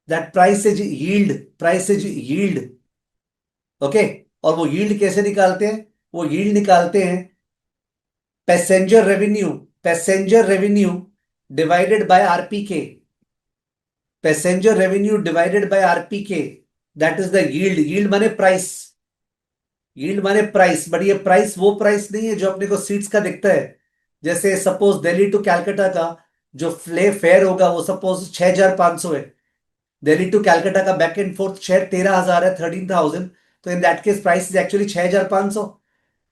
that price is yield, price is yield. Okay, और वो यील्ड कैसे निकालते हैं, वो यील्ड निकालते हैं passenger revenue, passenger revenue divided by RPK, passenger revenue divided by RPK, that is the yield. Yield माने प्राइस, यील्ड माने प्राइस, बट ये प्राइस वो प्राइस नहीं है जो अपने को सीट्स का दिखता है। जैसे सपोज दिल्ली टू कैलकाटा का जो फ्ले फेयर होगा वो सपोज 6,500 है, दिल्ली टू कैलकाटा का बैक एंड फोर्थ शेयर 13,000 है, 13,000। तो in that case price is actually 6,500।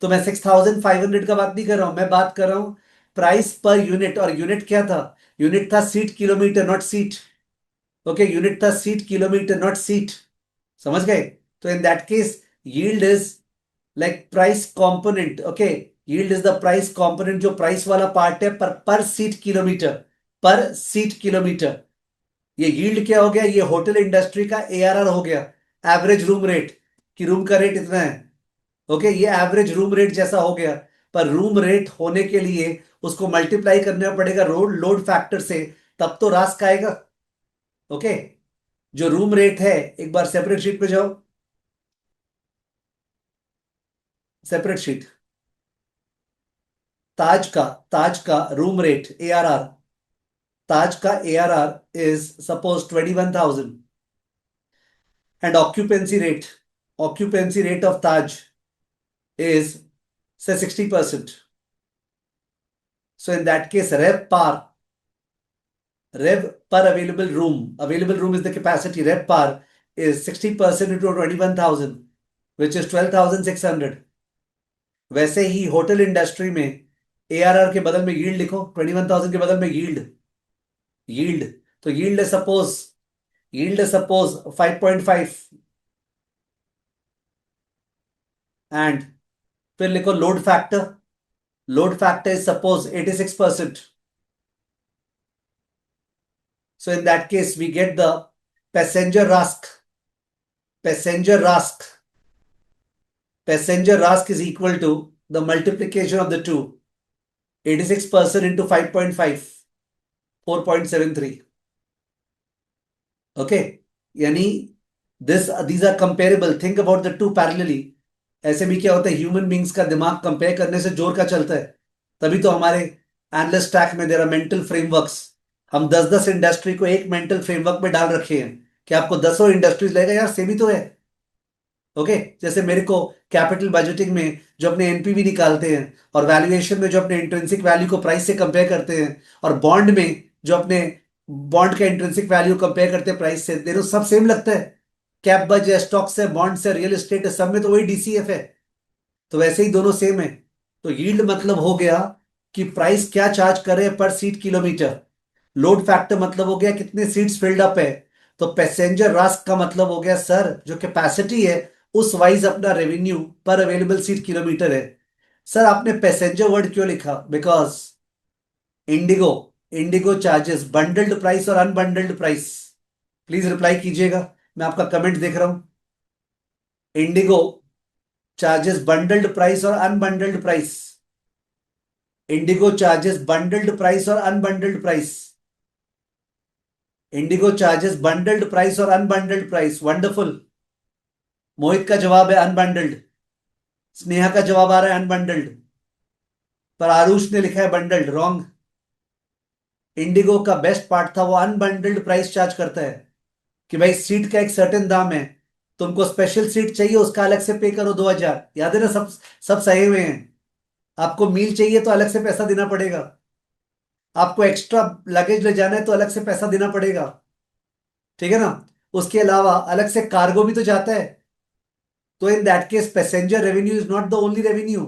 तो मैं 6,500 का बात नहीं कर रहा हूं, मैं बात कर रहा हूं प्राइस पर यूनिट। और यूनिट क्या था, यूनिट था seat kilometre, not seat. Okay, unit था सीट किलोमीटर, नॉट सीट। समझ गए? तो in that case yield is like price component. Okay, yield is the price component, जो प्राइस वाला पार्ट है पर सीट किलोमीटर, पर सीट किलोमीटर। ये यील्ड क्या हो गया, ये होटल इंडस्ट्री का एआरआर हो गया, एवरेज रूम रेट, कि रूम का रेट इतना है। ओके, ये एवरेज रूम रेट जैसा हो गया। पर रूम रेट होने के लिए उसको मल्टीप्लाई करना पड़ेगा रोड लोड फैक्टर से, तब तो रास्क आएगा। ओके, जो रूम रेट है, एक बार सेपरेट शीट पे जाओ, सेपरेट शीट, ताज का, ताज का रूम रेट एआरआर, ताज का ARR is suppose 21,000 and occupancy rate of Taj is say 60%. So in that case, rev per available room is the capacity, rev par is 60% into 21,000, which is 12,600. वैसे ही hotel industry में ARR के बदल में yield लिखो, 21,000 के बदल में yield, yield. तो यील्ड है सपोज 5.5, एंड फिर लिखो load factor, load factor is suppose 86%. So in that case, we get the passenger RASK. Passenger RASK. Passenger RASK is equal to the multiplication of the two. 86% into 5.5, 4.73. Okay. यानी these are comparable. Think about the two parallelly. ऐसे भी क्या होता है, human beings का दिमाग compare करने से जोर का चलता है। तभी तो हमारे एनालिस्ट ट्रैक में देर आर मेंटल फ्रेमवर्क्स। हम 10-10 इंडस्ट्री को एक मेंटल फ्रेमवर्क में डाल रखे हैं कि आपको 10 इंडस्ट्रीज लगेगा, यार सेम ही तो है। ओके, जैसे मेरे को कैपिटल बजटिंग में जो अपने एनपीवी निकालते हैं, और वैल्यूएशन में जो अपने इंट्रिंसिक वैल्यू को प्राइस से कंपेयर करते हैं, और बॉन्ड में जो अपने बॉन्ड का इंट्रिंसिक वैल्यू कंपेयर करते हैं प्राइस से, देखो सब सेम लगता है। कैप बज है, स्टॉक से, बॉन्ड से, रियल एस्टेट है, सब में तो वही डीसीएफ है। तो वैसे ही दोनों सेम है। तो यील्ड मतलब हो गया कि प्राइस क्या चार्ज करे पर सीट किलोमीटर। लोड फैक्टर मतलब हो गया कितने सीट्स फिल्ड अप है। तो पैसेंजर रास्क का मतलब हो गया सर जो कैपेसिटी है उस वाइज अपना रेवेन्यू पर अवेलेबल सीट किलोमीटर है। सर आपने पैसेंजर वर्ड क्यों लिखा, because Indigo, Indigo charges bundled price और अनबंडल्ड प्राइस। प्लीज रिप्लाई कीजिएगा, मैं आपका कमेंट देख रहा हूं। इंडिगो चार्जेस बंडल्ड प्राइस और unbundled price, IndiGo charges bundled price और unbundled price, IndiGo charges bundled price और अनबंडल्ड प्राइस। वंडरफुल। मोहित का जवाब है अनबंडल्ड, स्नेहा का जवाब आ रहा है अनबंडल्ड, पर आरुष ने लिखा है बंडल्ड, रॉन्ग। इंडिगो का बेस्ट पार्ट था वो अनबंडल्ड प्राइस चार्ज करता है कि भाई सीट का एक सर्टेन दाम है, तुमको स्पेशल सीट चाहिए उसका अलग से पे करो 2,000, याद है ना, सब सब सही हुए हैं। आपको मील चाहिए तो अलग से पैसा देना पड़ेगा, आपको एक्स्ट्रा लगेज ले जाना है तो अलग से पैसा देना पड़ेगा, ठीक है ना। उसके अलावा अलग से कार्गो भी तो जाता है। तो in that case passenger revenue is not the only revenue,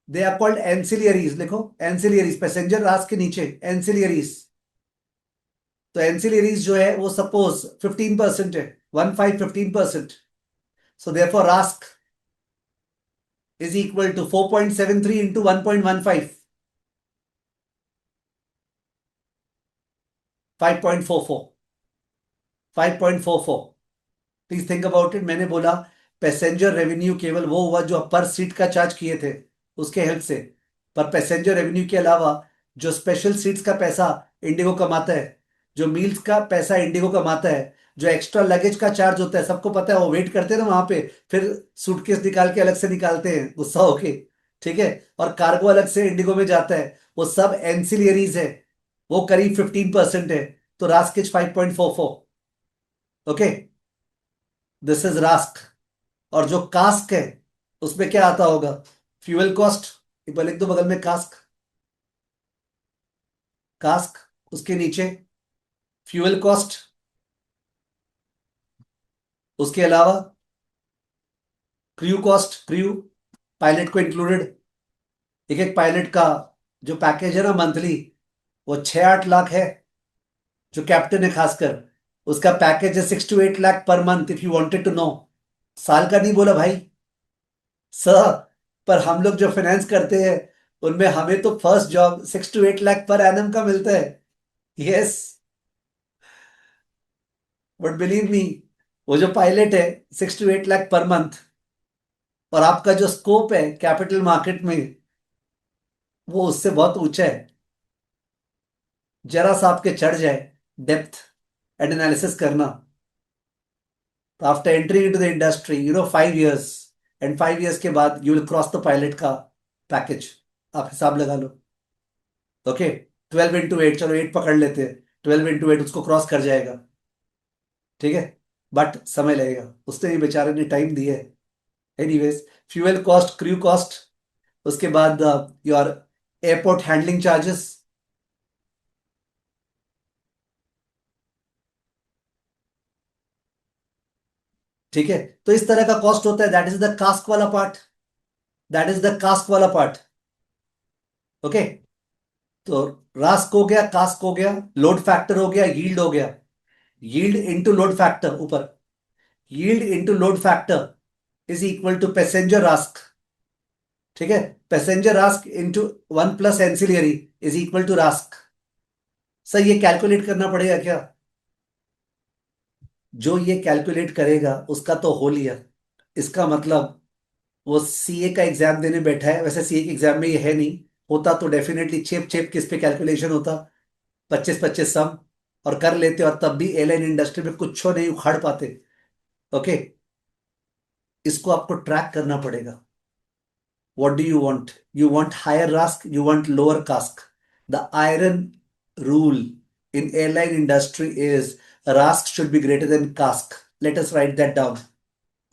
they are called ancillaries. लिखो एंसिलियरीज, पैसेंजर रास के नीचे एंसिलियरीज। तो एंसिलियरीज जो है वो सपोज 15% है, 15 15%। So therefore rusk is equal to 4.73 into 1.15, 5.44, 5.44. Please think about it. मैंने बोला पैसेंजर रेवेन्यू केवल वो हुआ जो पर सीट का चार्ज किए थे उसके हेल्प से, पर पैसेंजर रेवेन्यू के अलावा जो स्पेशल सीट्स का पैसा इंडिगो कमाता है, जो मील्स का पैसा इंडिगो कमाता है, जो एक्स्ट्रा लगेज का चार्ज होता है, सबको पता है, वो वेट करते हैं ना वहां पे, फिर सूटकेस निकाल के अलग से निकालते हैं गुस्सा होके, ठीक है, और कार्गो अलग से इंडिगो में जाता है, वो सब एंसिलियरीज है, वो करीब 15% है। तो रास्किच 5.44। Okay, this is rusk. और जो कास्क है उसमें क्या आता होगा? फ्यूल कॉस्ट, एक बार लिख दो बगल में, कास्क, कास्क, उसके नीचे फ्यूल कॉस्ट, उसके अलावा क्रू कॉस्ट, क्रू, पायलट को इंक्लूडेड। एक एक पायलट का जो पैकेज है ना मंथली, वो 6-8 लाख है। जो कैप्टन है खासकर, उसका पैकेज है 6 to 8 lakh per month, if you wanted to know. साल का नहीं बोला भाई सर, पर हम लोग जो फाइनेंस करते हैं उनमें हमें तो first job 6 to 8 lakh per annum का मिलता है। यस, बट बिलीव मी, वो जो पायलट है 6 to 8 लाख पर मंथ, और आपका जो स्कोप है कैपिटल मार्केट में, वो उससे बहुत ऊंचा है। जरा सा आपके चढ़ जाए डेप्थ एंड एनालिसिस करना, तो after entering into the industry 5 years, and 5 years के बाद you will cross the pilot का पैकेज। आप हिसाब लगा लो। ओके, 12 into 8, चलो 8 पकड़ लेते हैं, 12 into 8 उसको क्रॉस कर जाएगा, ठीक है, बट समय लगेगा, उसने ही बेचारे ने टाइम दिया है। Anyways, fuel cost, crew cost, उसके बाद योर एयरपोर्ट हैंडलिंग चार्जेस, ठीक है। तो इस तरह का कॉस्ट होता है, दैट इज द कास्क वाला part, that is the cask वाला पार्ट। ओके, तो रास्क हो गया, कास्क हो गया, लोड फैक्टर हो गया, यील्ड हो गया, यील्ड इनटू लोड फैक्टर ऊपर, yield into load factor is equal to passenger RASK, ठीक है, passenger RASK into 1 plus ancillary is equal to RASK. Sir ये कैलकुलेट करना पड़ेगा क्या? जो ये कैलकुलेट करेगा उसका तो हो लिया, इसका मतलब वो सीए का एग्जाम देने बैठा है। वैसे सीए के एग्जाम में ये है नहीं, होता तो डेफिनेटली चेप चेप किस पे कैलकुलेशन होता, 25-25 सम, और कर लेते, और तब भी एयरलाइन इंडस्ट्री में कुछ नहीं उखाड़ पाते। ओके, इसको आपको ट्रैक करना पड़ेगा। What do you want? You want higher RASK, you want lower CASK. The iron rule in airline industry is RASK should be greater than CASK. Let us write that down.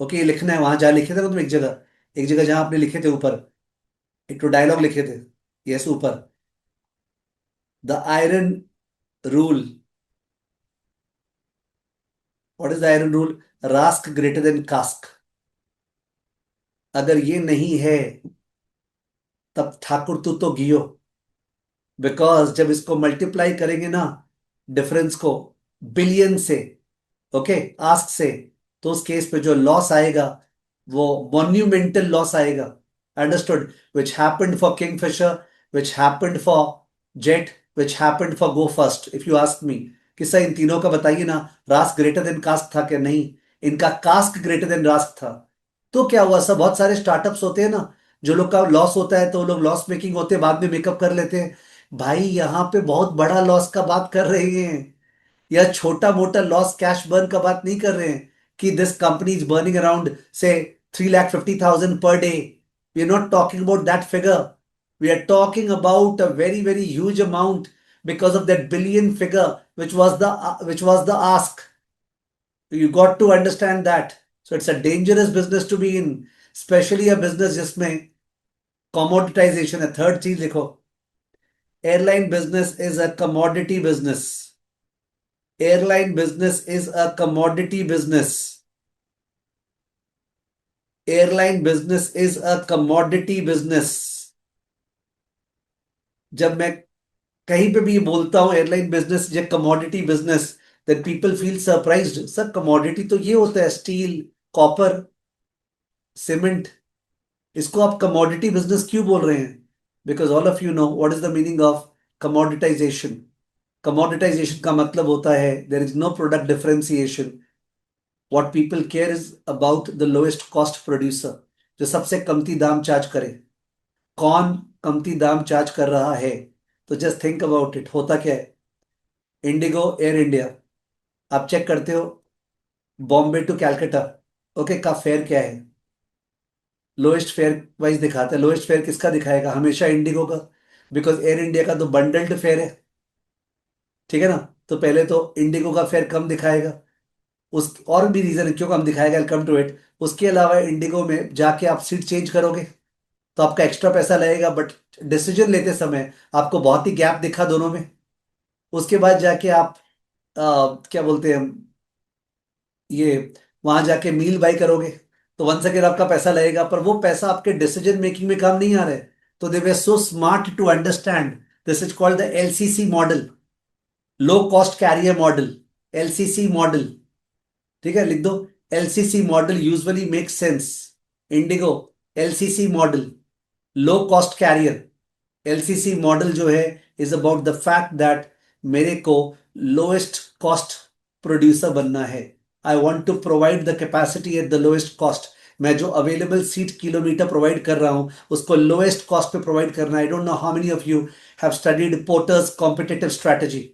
Okay, ये लिखना है, वहां जहां लिखे थे ना तुम, एक जगह जहां आपने लिखे थे ऊपर, एक तो डायलॉग लिखे थे, यस ऊपर, the iron rule. What is the iron rule? Rusk greater than cask. अगर ये नहीं है तब ठाकुर तू तो गियो, बिकॉज जब इसको मल्टीप्लाई करेंगे ना, डिफरेंस को बिलियन से, ओके, आस्क से, तो उस केस पे जो लॉस आएगा वो मॉन्यूमेंटल लॉस आएगा। Understood? Which happened for Kingfisher, which happened for jet, which happened for go first. If you ask मी कि सर इन तीनों का बताइए ना, रास्क ग्रेटर देन कास्क था क्या? नहीं, इनका कास्क ग्रेटर देन रास्क था। तो क्या हुआ सर, बहुत सारे स्टार्टअप्स होते हैं ना, जो लोग का लॉस होता है तो वो लोग लॉस मेकिंग होते हैं, बाद में मेकअप कर लेते हैं। भाई यहाँ पे बहुत बड़ा लॉस का बात कर रहे हैं, या छोटा मोटा लॉस कैश बर्न का बात नहीं कर रहे हैं कि this company is burning around से 3,50,000 per day. We are not talking about that figure, we are talking about a very very huge amount because of that billion figure which was the ask. You got to understand that. So it's a dangerous business to be in, especially a business जिसमें commoditization है। Third चीज लिखो, airline business is a commodity business. Airline business is a commodity business. Airline business is a commodity business. जब मैं कहीं पे भी ये बोलता हूं एयरलाइन बिजनेस या commodity business, then people feel surprised. Sir commodity तो ये होता है, स्टील, कॉपर, सीमेंट, इसको आप कमोडिटी बिजनेस क्यों बोल रहे हैं? Because all of you know what is the meaning of commoditization. Commoditization का मतलब होता है there is no product differentiation. What people care is about the lowest cost producer, जो सबसे कमती दाम चार्ज करे। कौन कमती दाम चार्ज कर रहा है? तो जस्ट थिंक अबाउट इट। होता क्या है, इंडिगो, एयर इंडिया, आप चेक करते हो बॉम्बे टू कैलकाटा, ओके, का फेयर क्या है? लोएस्ट फेयर वाइज दिखाता है। लोएस्ट फेयर किसका दिखाएगा? हमेशा इंडिगो का, बिकॉज एयर इंडिया का तो बंडल्ड फेयर है, ठीक है ना। तो पहले तो इंडिगो का फेयर कम दिखाएगा। उस और भी रीजन है क्यों कम दिखाएगा, कम टू इट। उसके अलावा इंडिगो में जाके आप सीट चेंज करोगे तो आपका एक्स्ट्रा पैसा लगेगा, बट डिसीजन लेते समय आपको बहुत ही गैप दिखा दोनों में। उसके बाद जाके आप क्या बोलते हैं ये, वहां जाके मील बाई करोगे तो वन सेकेंड आपका पैसा लगेगा, पर वो पैसा आपके डिसीजन मेकिंग में काम नहीं आ रहा है। तो they were so smart to understand this is called the LCC model, low cost carrier model, LCC model. ठीक है, लिख दो। LCC model usually make sense. IndiGo, LCC model, low cost carrier. LCC model जो है is about the fact that मेरे को lowest cost producer बनना है। I want to provide the capacity at the lowest cost. मैं जो अवेलेबल सीट किलोमीटर प्रोवाइड कर रहा हूं उसको लोएस्ट कॉस्ट पे प्रोवाइड करना है। I don't know how many of you have studied porters competitive strategy.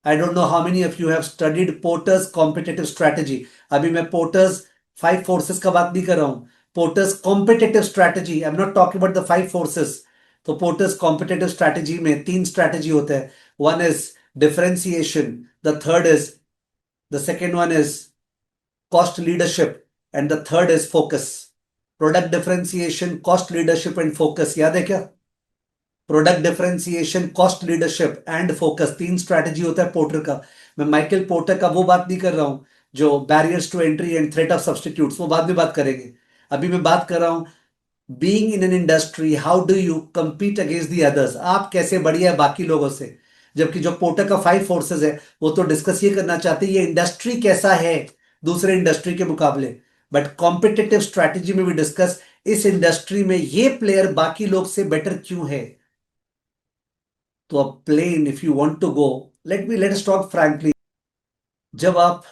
I don't know how many of you have studied porters competitive strategy. अभी मैं Porter's five forces का बात नहीं कर रहा हूं, porters competitive strategy. I am not talking about the five forces. तो porters competitive strategy में तीन स्ट्रैटेजी होते हैं। One is differentiation, the third is, the second one is cost leadership, and the third is focus. Product differentiation, cost leadership and focus, याद है क्या? Product differentiation, cost leadership and focus, तीन strategy होता है porter का। मैं Michael porter का वो बात नहीं कर रहा हूं जो barriers to entry and threat of substitutes, वो बाद में बात करेंगे। अभी मैं बात कर रहा हूं being in an industry, how do you compete against the others. आप कैसे बढ़िया है बाकी लोगों से। जबकि जो पोर्टर का फाइव फोर्सेस है वो तो डिस्कस ये करना चाहते हैं ये इंडस्ट्री कैसा है दूसरे इंडस्ट्री के मुकाबले। बट कॉम्पिटिटिव स्ट्रैटेजी में भी डिस्कस इस इंडस्ट्री में ये प्लेयर बाकी लोग से बेटर क्यों है। तो अब plane, if you want to go, let us talk frankly. जब आप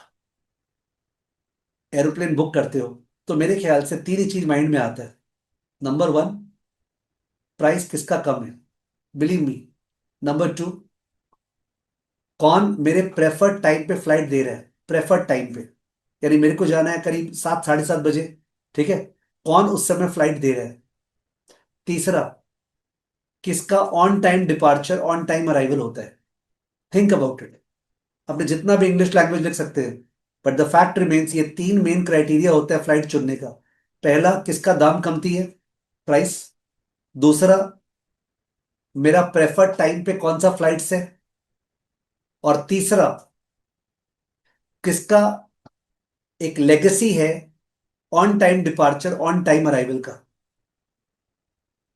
एरोप्लेन बुक करते हो तो मेरे ख्याल से तीन ही चीज माइंड में आता है। नंबर वन, प्राइस किसका कम है, बिलीव मी। नंबर टू, कौन मेरे प्रेफर्ड टाइम पे फ्लाइट दे रहा है, प्रेफर्ड टाइम पे, यानी मेरे को जाना है करीब 7 साढ़े 7 बजे, ठीक है, कौन उस समय फ्लाइट दे रहा है। तीसरा, किसका on time departure, on time arrival होता है। Think about it. अपने जितना भी इंग्लिश लैंग्वेज लिख सकते हैं, बट द फैक्ट रिमेन्स, ये तीन मेन क्राइटेरिया होता है फ्लाइट चुनने का। पहला, किसका दाम कमती है, प्राइस। दूसरा, मेरा प्रेफर्ड टाइम पे कौन सा फ्लाइट्स है। और तीसरा, किसका एक लेगेसी है on time departure, on time arrival का।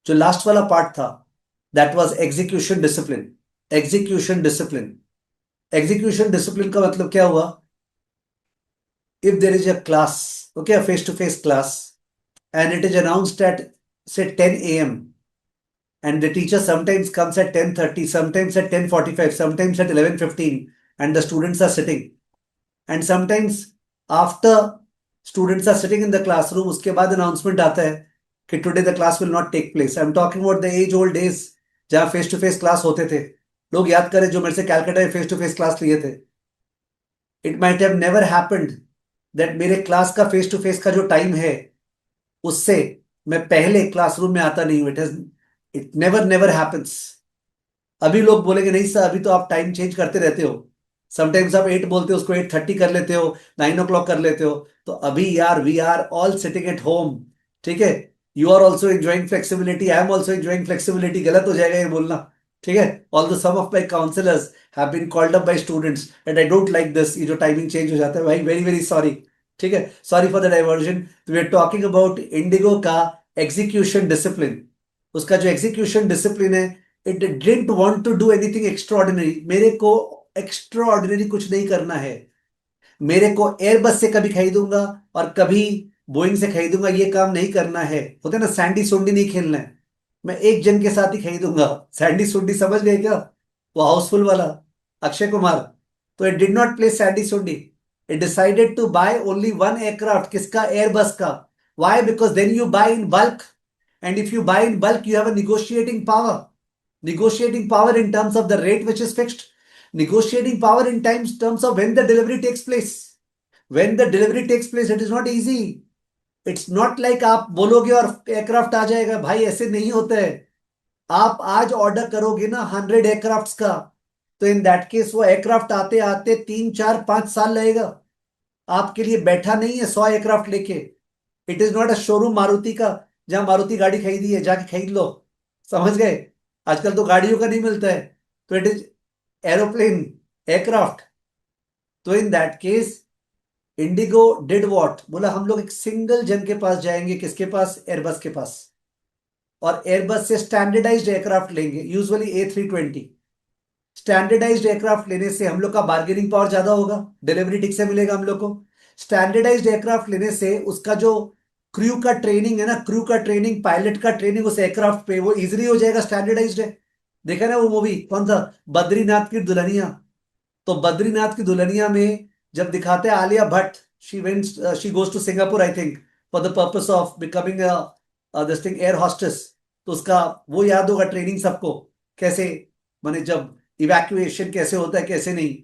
जो लास्ट वाला पार्ट था that was execution discipline. Execution discipline, execution discipline का मतलब क्या हुआ? If there is a class, okay, face to face class, and it is announced at say 10 a.m. and the teacher sometimes comes at 10:30, sometimes at 10:45, sometimes at 11:15, and the students are sitting, and sometimes after students are sitting in the classroom उसके बाद announcement आता है कि today the class will not take place. I'm talking about the age old days जहाँ face to face class होते थे। लोग याद करें जो मेरे से कैलकाटा में फेस टू फेस क्लास लिए थे। It might have never happened that मेरे क्लास का फेस टू फेस का जो टाइम है उससे मैं पहले क्लासरूम में आता नहीं हूं। It never never happens. अभी लोग बोलेंगे नहीं सर अभी तो आप टाइम चेंज करते रहते हो, समटाइम्स आप 8 बोलते हो उसको 8:30 कर लेते हो, 9 o'clock कर लेते हो। तो अभी यार we are all sitting at home, ठीक है। You are also enjoying flexibility, I am also enjoying flexibility. गलत हो जाएगा ये बोलना, ठीक है। All the some of my counsellors have been called up by students and I don't like this, ये जो टाइमिंग चेंज हो जाता है भाई, वेरी वेरी सॉरी, ठीक है। Sorry for the diversion. We are talking about IndiGo का एग्जीक्यूशन डिसिप्लिन। उसका जो एग्जीक्यूशन डिसिप्लिन है, it didn't want to do anything extraordinary. मेरे को एक्स्ट्राऑर्डिनरी कुछ नहीं करना है। मेरे को एयरबस से कभी खरीदूंगा और कभी बोइंग से खरीदूंगा, ये काम नहीं करना है, होता है ना, सैंडी सुंडी नहीं खेलना है, मैं एक जन के साथ ही खरीदूंगा। सैंडी सुंडी समझ गए क्या? वो हाउसफुल वाला, अक्षय कुमार। तो it did not play sandy sundry, it decided to buy only one aircraft, किसका? एयरबस का। Why? Because then you buy in bulk, and if you buy in bulk you have a negotiating power in terms of the rate which is fixed, negotiating power in terms of when the delivery takes place. When the delivery takes place, it is not easy. It's not like आप बोलोगे और aircraft आ जाएगा, भाई ऐसे नहीं होता है। आप आज ऑर्डर करोगे ना 100 एयरक्राफ्ट का, तो इन दैट केस वो एयरक्राफ्ट आते आते 3 4 5 साल लगेगा। आपके लिए बैठा नहीं है 100 एयरक्राफ्ट लेके। It is not a showroom Maruti का, जहां मारुति गाड़ी खरीदी है जाके खरीद लो, समझ गए? आजकल तो गाड़ियों का नहीं मिलता है, तो इट इज एरोप्लेन, एयरक्राफ्ट। तो in that case IndiGo did what, बोला हम लोग एक सिंगल जन के पास जाएंगे, किसके पास? एयरबस के पास, और एयरबस से स्टैंडर्डाइज्ड एयरक्राफ्ट लेंगे, यूजुअली A320। स्टैंडर्डाइज्ड एयरक्राफ्ट लेने से हम लोग का बार्गेनिंग पावर ज्यादा होगा, डिलीवरी ठीक से मिलेगा हम लोग को। स्टैंडर्डाइज्ड एयरक्राफ्ट लेने से उसका जो क्रू का ट्रेनिंग है ना, क्रू का ट्रेनिंग, पायलट का ट्रेनिंग उस एयरक्राफ्ट पे वो इजिली हो जाएगा, स्टैंडर्डाइज्ड है। देखा ना वो मूवी, कौन था, बद्रीनाथ की दुल्हनिया? तो बद्रीनाथ की दुल्हनिया में जब दिखाते हैं Alia Bhatt, she went, she goes to Singapore I think, for the purpose of becoming this thing air hostess. तो उसका वो याद होगा ट्रेनिंग सबको, कैसे, माने जब इवैक्यूएशन कैसे होता है कैसे नहीं।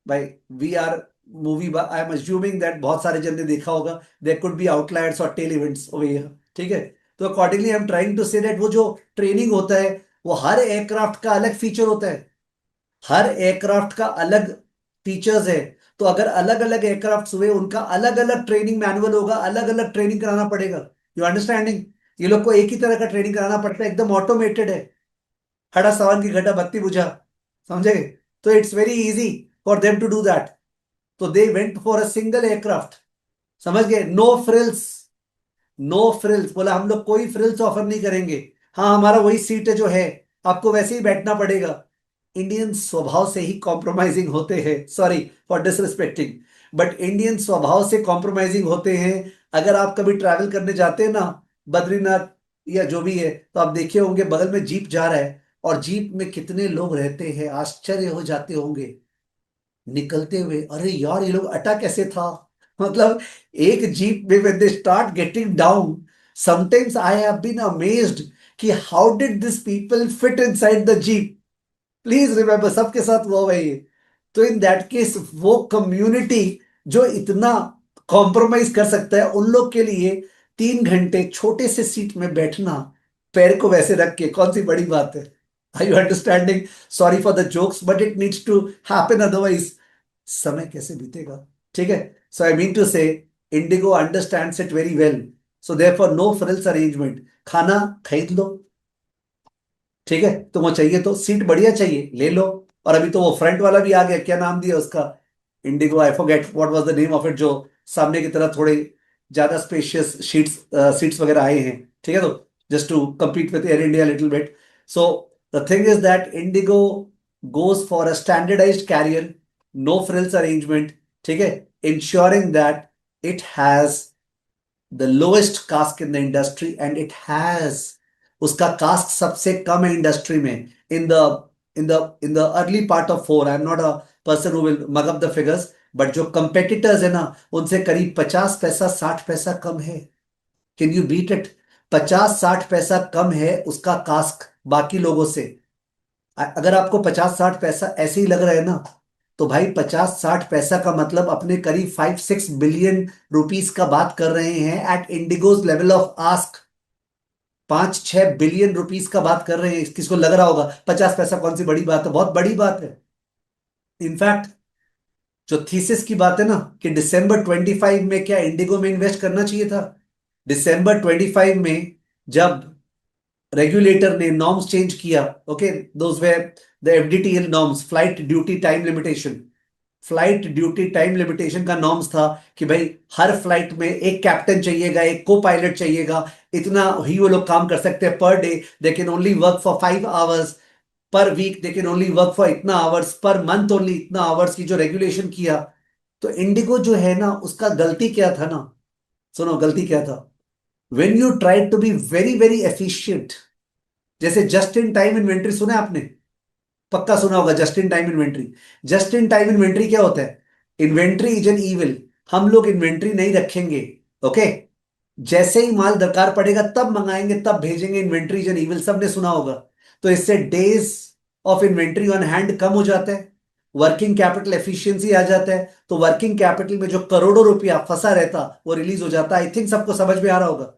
भाई we are movie, I am assuming that बहुत सारे जन ने देखा होगा, देयर कुड बी आउटलायर्स और टेल इवेंट्स ओवर हियर, ठीक है? तो accordingly I am trying to say that वो जो ट्रेनिंग होता है वो हर एयरक्राफ्ट का अलग फीचर होता है, हर एयरक्राफ्ट का अलग फीचर्स है। तो अगर अलग अलग एयरक्राफ्ट हुए उनका अलग अलग ट्रेनिंग मैनुअल होगा, अलग अलग ट्रेनिंग कराना पड़ेगा। You understanding? ये लोग को एक ही तरह का ट्रेनिंग कराना पड़ता है, एकदम ऑटोमेटेड है, हड़ा सावन की घटा बत्ती बुझा, समझे? तो it's very easy for them to do that. तो they went for a single aircraft, समझ गए? नो फ्रिल्स, नो फ्रिल्स, बोला हम लोग कोई फ्रिल्स ऑफर नहीं करेंगे। हाँ हमारा वही सीट है जो है, आपको वैसे ही बैठना पड़ेगा। इंडियन स्वभाव से ही कॉम्प्रोमाइजिंग होते हैं, sorry for disrespecting, but Indian स्वभाव से कॉम्प्रोमाइजिंग होते हैं। अगर आप कभी ट्रैवल करने जाते हैं ना, बद्रीनाथ या जो भी है, तो आप देखे होंगे बगल में जीप जा रहा है, और जीप में कितने लोग रहते हैं, आश्चर्य हो जाते होंगे निकलते हुए, अरे यार ये लोग अटा कैसे था। मतलब एक जीप में when they start getting down, sometimes I have been amazed कि how did these people fit inside the jeep? Please remember, सबके साथ हुआ हुआ है ये। तो इन दैट केस वो कम्युनिटी जो इतना कॉम्प्रोमाइज कर सकता है, उन लोग के लिए 3 घंटे छोटे से सीट में बैठना, पैर को वैसे रख के, कौन सी बड़ी बात है? Are you understanding? Sorry for the jokes but it needs to happen, otherwise समय कैसे बीतेगा? ठीक है? So I mean to say IndiGo understands it very well, so therefore no frills arrangement. खाना खरीद लो, ठीक है? तुमको चाहिए तो सीट बढ़िया चाहिए ले लो। और अभी तो वो फ्रंट वाला भी आ गया, क्या नाम दिया उसका, Indigo, I forget what was the name of it, जो सामने की तरफ थोड़े ज्यादा स्पेशियस सीट्स वगैरह आए हैं, ठीक है? तो just to compete with Air India little bit. So the thing is that IndiGo goes for a standardized carrier, no frills arrangement, ठीक है? Ensuring that it has the lowest cask in the industry and it has, उसका cast सबसे कम है industry में। In the in the early part of four, I am not a person who will mug up the figures, but जो competitors है ना, उनसे करीब 50 पैसा 60 पैसा कम है। Can you beat it? 50 60 पैसा कम है उसका कास्क बाकी लोगों से। अगर आपको 50 60 पैसा ऐसे ही लग रहा है ना, तो भाई 50 60 पैसा का मतलब अपने करीब 5 6 बिलियन रुपीस का बात कर रहे हैं at IndiGo's level of ask. 5 6 billion rupees का बात कर रहे हैं। किसको लग रहा होगा 50 पैसा कौन सी बड़ी बात है? बहुत बड़ी बात है। इनफैक्ट जो थीसिस की बात है ना, कि December 25 में क्या इंडिगो में इन्वेस्ट करना चाहिए था? December 25 में जब रेगुलेटर ने नॉर्म्स चेंज किया, okay, those were the FDTL norms, flight duty time limitation. Flight duty time limitation का नॉर्म्स था कि भाई हर फ्लाइट में एक कैप्टन चाहिएगा, एक को पायलट चाहिएगा, इतना ही वो लोग काम कर सकते हैं per day, they can only work for 5 hours per week, they can only work for इतना आवर्स पर मंथ, ओनली इतना आवर्स की जो रेगुलेशन किया। तो इंडिगो जो है ना, उसका गलती क्या था ना, सुनो गलती क्या था, when you try to be very very efficient, जैसे जस्ट इन टाइम इन्वेंट्री सुना है आपने, पक्का सुना होगा just in time inventory. Just in time inventory क्या होता है? Inventory is an evil. हम लोग इन्वेंट्री नहीं रखेंगे, ओके, जैसे ही माल दरकार पड़ेगा तब मंगाएंगे तब भेजेंगे, इन्वेंट्री इज एन इविल, सबने सुना होगा। तो इससे days of inventory on hand कम हो जाता है, वर्किंग कैपिटल एफिशिएंसी आ जाता है, तो वर्किंग कैपिटल में जो करोड़ों रुपया फंसा रहता वो रिलीज हो जाता है। आई थिंक सबको समझ में आ रहा होगा,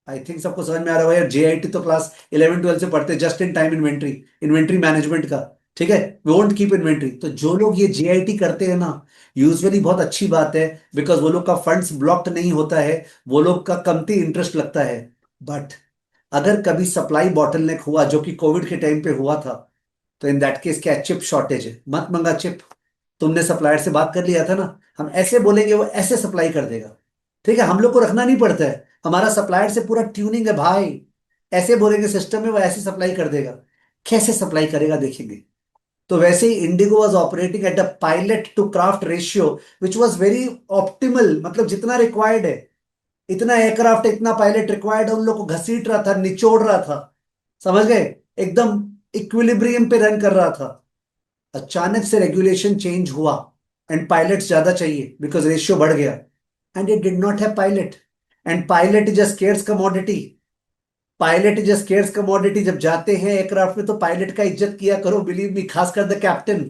आई थिंक सबको समझ में आ रहा होगा यार, जेआईटी तो क्लास 11 12 से पढ़ते, just in time inventory, inventory management का, ठीक है, वी वोंट कीप इन्वेंट्री। तो जो लोग ये जेआईटी करते हैं ना, यूजुअली बहुत अच्छी बात है, बिकॉज वो लोग का फंड्स ब्लॉक्ड नहीं होता है, वो लोग का कमती इंटरेस्ट लगता है। बट अगर कभी सप्लाई बॉटलनेक हुआ, जो कि कोविड के टाइम पे हुआ था, तो इन दैट केस क्या, चिप शॉर्टेज है, मत मंगा चिप। तुमने सप्लायर से बात कर लिया था ना, हम ऐसे बोलेंगे वो ऐसे सप्लाई कर देगा, ठीक है, हम लोग को रखना नहीं पड़ता है, हमारा सप्लायर से पूरा ट्यूनिंग है भाई, ऐसे बोलेंगे सिस्टम में वो ऐसे सप्लाई कर देगा। कैसे सप्लाई करेगा देखेंगे। तो वैसे ही IndiGo was operating at a pilot to craft ratio which was very optimal, मतलब जितना रिक्वायर्ड है, इतना एयरक्राफ्ट इतना पायलट रिक्वायर्ड है, उन लोग को घसीट रहा था, निचोड़ रहा था, समझ गए, एकदम इक्विलिब्रियम पे रन कर रहा था। अचानक से रेगुलेशन चेंज हुआ एंड पायलट्स ज्यादा चाहिए बिकॉज रेशियो बढ़ गया, and it did not have pilot, and pilot is a scarce commodity, pilot is a scarce commodity. जब जाते हैं एयरक्राफ्ट में तो पायलट का इज्जत किया करो, बिलीव मी, खासकर द कैप्टन,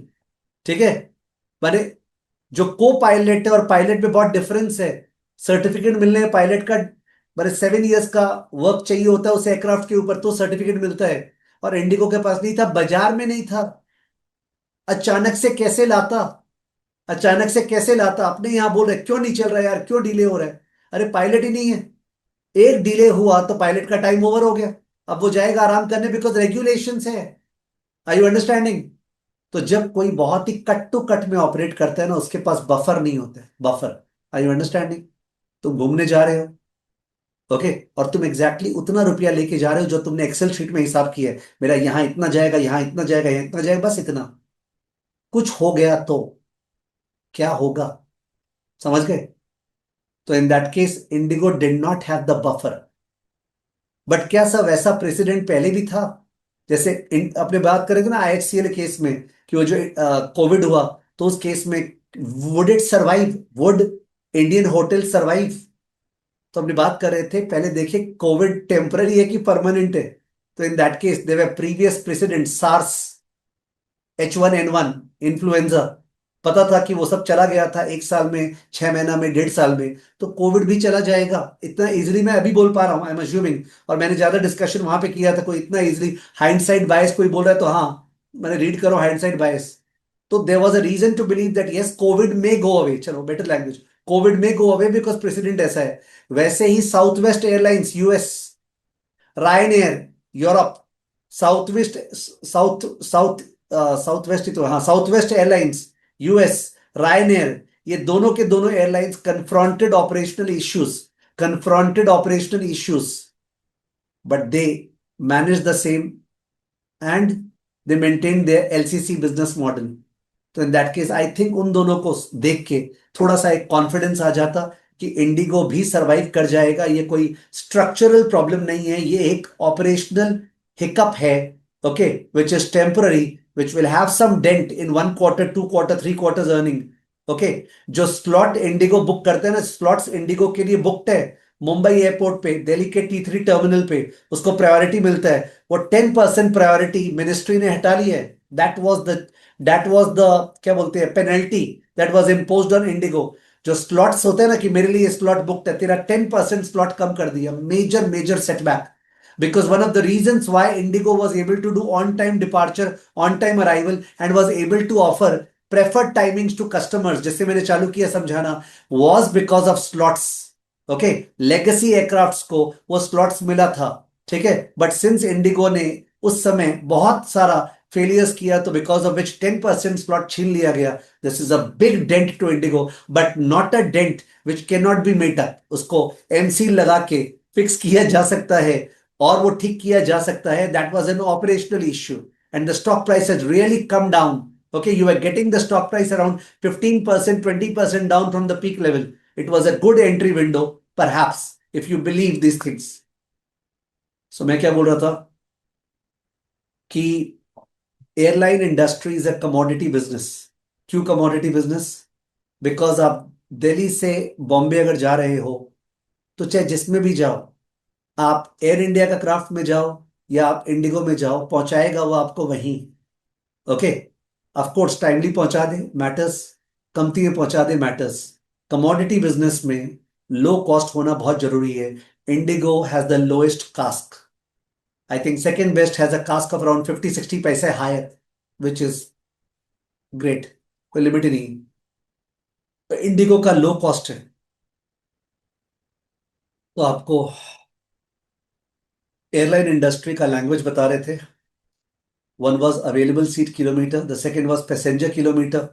ठीक है। माने जो को पायलट है और पायलट में बहुत डिफरेंस है, सर्टिफिकेट मिलने में पायलट का माने 7 इयर्स का वर्क चाहिए होता है उस एयरक्राफ्ट के ऊपर, तो सर्टिफिकेट मिलता है, और इंडिगो के पास नहीं था, बाजार में नहीं था। अचानक से कैसे लाता, अचानक से कैसे लाता, अपने यहां बोल रहे क्यों नहीं चल रहा है यार, क्यों डिले हो रहा है, अरे पायलट ही नहीं है, एक डिले हुआ तो पायलट का टाइम ओवर हो गया, अब वो जाएगा आराम करने, बिकॉज रेगुलेशंस है। आई यू अंडरस्टैंडिंग? तो जब कोई बहुत ही कट टू कट में ऑपरेट करता है ना, उसके पास बफर नहीं होता है, बफर। I you understanding? तुम घूमने जा रहे हो, ओके, और तुम एग्जैक्टली exactly उतना रुपया लेके जा रहे हो जो तुमने एक्सेल शीट में हिसाब किया है, मेरा यहां इतना जाएगा, यहां इतना जाएगा, यहां इतना जाएगा, बस इतना। कुछ हो गया तो क्या होगा, समझ गए? तो in that case IndiGo did not have the buffer. But क्या सब वैसा प्रेसिडेंट पहले भी था? जैसे अपने बात करें थे ना आईएचसीएल केस में, कि वो जो कोविड हुआ, तो उस केस में would it survive, would Indian hotel survive? तो अपनी बात कर रहे थे, पहले देखिए कोविड टेम्पररी है कि परमानेंट है। तो in that case there previous president, SARS, H1N1, influenza, पता था कि वो सब चला गया था 1 साल में, 6 महीना में, 1.5 साल में, तो कोविड भी चला जाएगा इतना इजीली, मैं अभी बोल पा रहा हूं, आई एम अज्यूमिंग। और मैंने ज्यादा डिस्कशन वहां पे किया था, कोई इतना इजीली हाइंडसाइड बायस कोई बोल रहा है तो हाँ, मैंने रीड करो हाइंडसाइड बायस। तो there was a reason to believe that yes COVID may go away, चलो better language, COVID may go away because president ऐसा है। वैसे ही Southwest Airlines US, Ryanair Europe, Southwest, south south Southwest ही तो, हाँ, Southwest Airlines US, Ryanair, ये दोनों के दोनों airlines confronted operational issues, confronted operational issues, but they manage the same and they maintain their LCC business model. तो in that case I think उन दोनों को देख के थोड़ा सा एक कॉन्फिडेंस आ जाता कि इंडिगो भी सरवाइव कर जाएगा, ये कोई स्ट्रक्चरल प्रॉब्लम नहीं है, ये एक ऑपरेशनल हिकअप है, okay, which is temporary, which will have some dent in 1 quarter, 2 quarter, 3 quarters earning, okay. जो स्लॉट इंडिगो बुक करते हैं ना, स्लॉट्स इंडिगो के लिए बुकड है मुंबई एयरपोर्ट पे, दिल्ली के T3 टर्मिनल पे, उसको प्रायोरिटी मिलता है, वो 10% प्रायोरिटी मिनिस्ट्री ने हटा ली है। That was the, that was the, क्या बोलते हैं, penalty that was imposed on Indigo. जो स्लॉट्स होते हैं ना, कि मेरे लिए स्लॉट बुकड है, तेरा 10% स्लॉट कम कर दिया, major major setback. Because one of the reasons why Indigo was able to do on-time departure, on-time arrival, and was able to offer preferred timings to customers, जिससे मैंने चालू किया समझाना, was because of slots. Okay, legacy aircrafts को वो slots मिला था, ठीक है, बट सिंस इंडिगो ने उस समय बहुत सारा फेलियर्स किया, तो बिकॉज ऑफ विच 10% स्लॉट छीन लिया गया। This is a big dent to IndiGo, but not a dent which can not be made up. उसको एमसी लगा के फिक्स किया जा सकता है और वो ठीक किया जा सकता है। That was an operational issue and the stock price has really come down. Okay, you are getting the stock price around 15%, 20% down from the peak level. It was a good entry window. Perhaps if you believe this things. So मैं क्या बोल रहा था कि airline industry is a commodity business. क्यों commodity business? Because आप दिल्ली से बॉम्बे अगर जा रहे हो तो चाहे जिसमें भी जाओ, आप एयर इंडिया का क्राफ्ट में जाओ या आप इंडिगो में जाओ, पहुंचाएगा वो आपको वहीं। ओके, ऑफ कोर्स टाइमली पहुंचा दे मैटर्स, कमती में पहुंचा दे मैटर्स। कमोडिटी बिजनेस में लो कॉस्ट होना बहुत जरूरी है। Indigo has the lowest cask. I think second best has a cask of around 50-60 पैसे हायर, विच इज ग्रेट। कोई लिमिट ही नहीं। तो इंडिगो का लो कॉस्ट है। तो आपको एयरलाइन इंडस्ट्री का लैंग्वेज बता रहे थे। One was available seat kilometre, the second was passenger kilometre.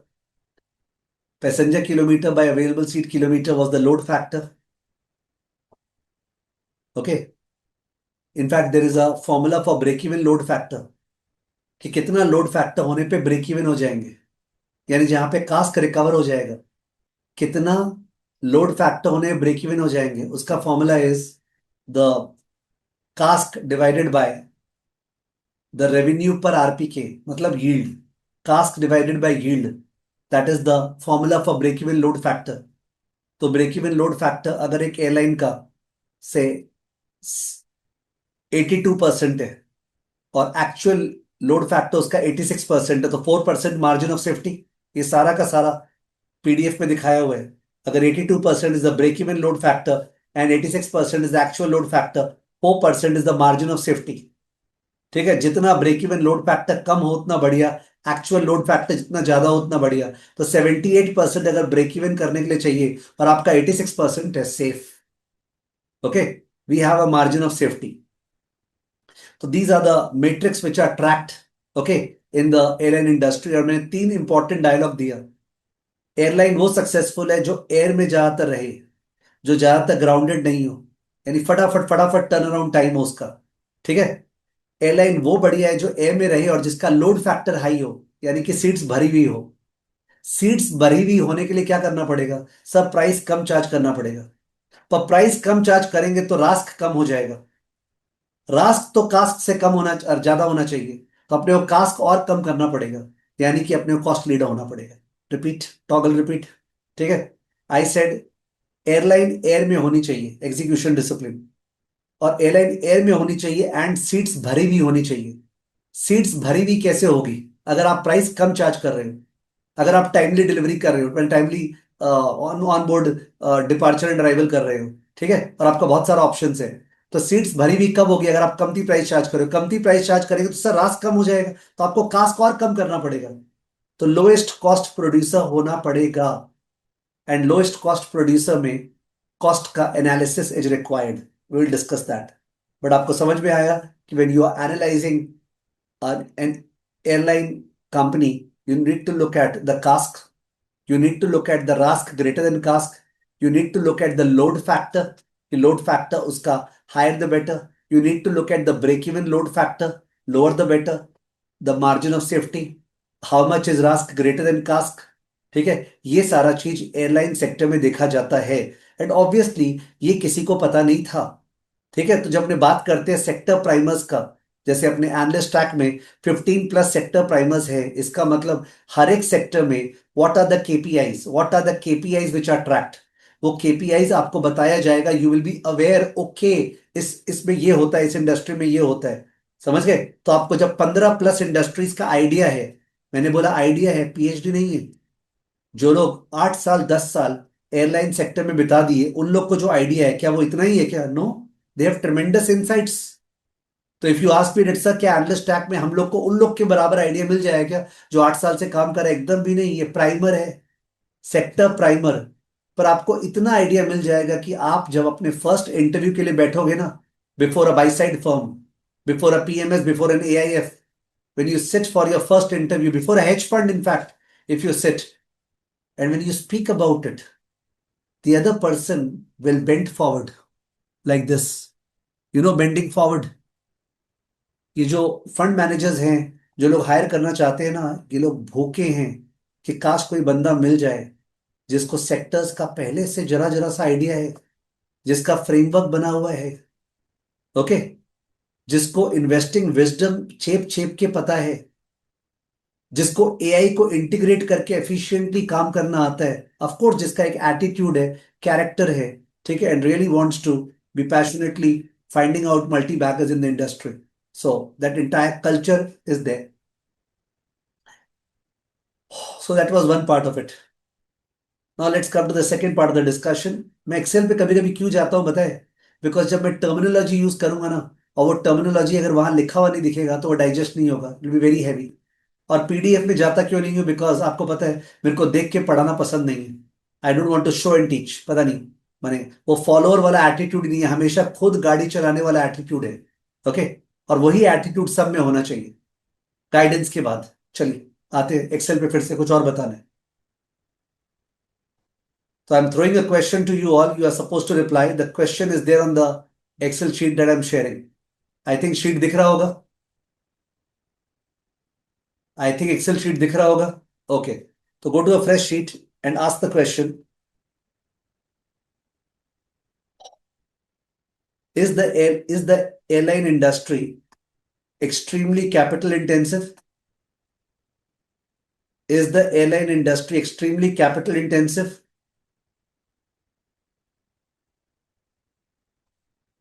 Passenger kilometer by available seat kilometer was the load factor. Okay. In fact, there is a formula for break-even load factor कि कितना load factor होने पे break even हो जाएंगे, यानी जहां पे cask recover हो जाएगा, कितना लोड फैक्टर होने ब्रेक इवन हो जाएंगे, उसका formula is the CASK divided by the revenue per RPK, मतलब yield. CASK divided by yield, that is the formula for break even load factor. तो ब्रेक इवन लोड फैक्टर अगर एक airline का से 82% है और एक्चुअल लोड फैक्टर उसका 86% है, तो 4% मार्जिन ऑफ सेफ्टी। ये सारा का सारा पीडीएफ में दिखाया हुआ है। अगर 82% is the break even load factor and 86% is the actual load factor, 4% is the margin of safety. ठीक है, जितना ब्रेक इवन लोड फैक्टर कम हो उतना बढ़िया, एक्चुअल लोड फैक्टर जितना ज्यादा हो उतना बढ़िया। तो 78% अगर ब्रेक इवन करने के लिए चाहिए और आपका 86% है, safe. Okay, we have a margin of safety. तो these are the metrics which are tracked, okay, in the airline industry. और मैंने तीन इंपॉर्टेंट डायलॉग दिया। एयरलाइन वो सक्सेसफुल है जो एयर में ज्यादातर रहे, जो ज्यादातर ग्राउंडेड नहीं हो, यानी फटाफट फटाफट टर्न अराउंड टाइम हो उसका। ठीक है, एयरलाइन वो बढ़िया है जो एयर में रहे और जिसका लोड फैक्टर हाई हो, यानी कि सीट्स भरी हुई हो। सीट्स भरी हुई होने के लिए क्या करना पड़ेगा? सब प्राइस कम चार्ज करना पड़ेगा। पर प्राइस कम चार्ज करेंगे तो रास्क कम हो जाएगा। रास्क तो कास्क से कम होना और ज्यादा होना चाहिए, तो अपने को कास्क और कम करना पड़ेगा, यानी कि अपने को कॉस्ट लीडर होना पड़ेगा। Repeat, toggle repeat. ठीक है, आई सेड एयरलाइन एयर में होनी चाहिए, एग्जीक्यूशन डिसिप्लिन। और एयरलाइन एयर में होनी चाहिए एंड सीट्स भरी हुई होनी चाहिए। सीट्स भरी हुई कैसे होगी? अगर आप प्राइस कम चार्ज कर रहे हो, अगर आप टाइमली डिलीवरी कर रहे हो, timely on on board departure and arrival कर रहे हो, ठीक है, और आपका बहुत सारा ऑप्शन है, तो सीट्स भरी हुई कब होगी? अगर आप कमती प्राइस चार्ज करो, कमती प्राइस चार्ज करेंगे तो सर रास्क कम हो जाएगा, तो आपको कास्क और कम करना पड़ेगा। तो लोएस्ट कॉस्ट प्रोड्यूसर होना पड़ेगा। एंड लोएस्ट कॉस्ट प्रोड्यूसर में कॉस्ट का analysis is required. We will discuss that. But आपको समझ में आया कि when you are analysing an airline company, you need to look at the cask, you need to look at the RASK greater than cask, you need to look at the load factor, कि load factor उसका higher the better, you need to look at the break even load factor, lower the better, the margin of safety, how much is RASK greater than cask। ठीक है, ये सारा चीज airline sector में देखा जाता है। एंड ऑब्वियसली ये किसी को पता नहीं था। ठीक है, तो जब अपने बात करते हैं सेक्टर प्राइमर्स का, जैसे अपने एनालिस्ट ट्रैक में 15+ सेक्टर प्राइमर्स है, इसका मतलब हर एक सेक्टर में what are the KPIs, what are the KPIs which are tracked, वो केपीआईज आपको बताया जाएगा। You will be aware, okay, इसमें ये होता है, इस इंडस्ट्री में ये होता है। समझ गए? तो आपको जब 15+ इंडस्ट्रीज का आइडिया है, मैंने बोला आइडिया है, पीएचडी नहीं है। जो लोग 8 साल 10 साल एयरलाइन सेक्टर में बिता दिए, उन लोग को जो आइडिया है, क्या वो इतना ही है क्या? No, they have tremendous insights. तो इफ यू आस्क मी डिट्स, क्या एनालिस्ट ट्रैक में हम लोग को उन लोग के बराबर आइडिया मिल जाएगा क्या जो 8 साल से काम कर रहे हैं? एकदम भी नहीं, ये प्राइमर है, सेक्टर प्राइमर। पर आपको इतना आइडिया मिल जाएगा कि आप जब अपने फर्स्ट इंटरव्यू के लिए बैठोगे ना, before a by side firm, before a PMS, before N AIF, when you sit for your first interview, before a hedge fund, in fact, if you sit and when you speak about it, the other person will bend forward like this. You know, bending forward, ये जो fund managers हैं, जो लोग higher करना चाहते हैं ना, ये लोग भूखे हैं कि काश कोई बंदा मिल जाए जिसको सेक्टर्स का पहले से जरा जरा सा आइडिया है। जिसका फ्रेमवर्क बना हुआ है, ओके, जिसको इन्वेस्टिंग विजडम छेप छेप के पता है, जिसको एआई को इंटीग्रेट करके एफिशिएंटली काम करना आता है, ऑफ कोर्स जिसका एक एटीट्यूड है, कैरेक्टर है, ठीक है, and really wants to be passionately finding out multibaggers in the industry, so that entire culture is there. So that was one part of it. Now let's come to the second part of the discussion. मैं Excel पे कभी कभी क्यों जाता हूँ बताए? Because जब मैं टर्मिनोलॉजी यूज करूंगा ना, और वो टर्मिनोलॉजी अगर वहां लिखा हुआ नहीं दिखेगा तो वो डाइजेस्ट नहीं होगा, it will be very heavy. और पीडीएफ में जाता क्यों नहीं हूँ? बिकॉज आपको पता है मेरे को देख के पढ़ाना पसंद नहीं है. I don't want to show and teach. पता नहीं, माने वो फॉलोअर वाला एटीट्यूड नहीं है, हमेशा खुद गाड़ी चलाने वाला एटीट्यूड है. ओके, और वही एटीट्यूड सब में होना चाहिए गाइडेंस के बाद. चलिए आते एक्सेल पे फिर से कुछ और बताना है. So I'm throwing a question to you all. You are supposed to reply. The question is there on the Excel sheet that I'm sharing. I think sheet दिख रहा होगा. I think Excel sheet दिख रहा होगा. Okay. So go to a fresh sheet and ask the question. Is the airline industry extremely capital intensive? Is the airline industry extremely capital intensive?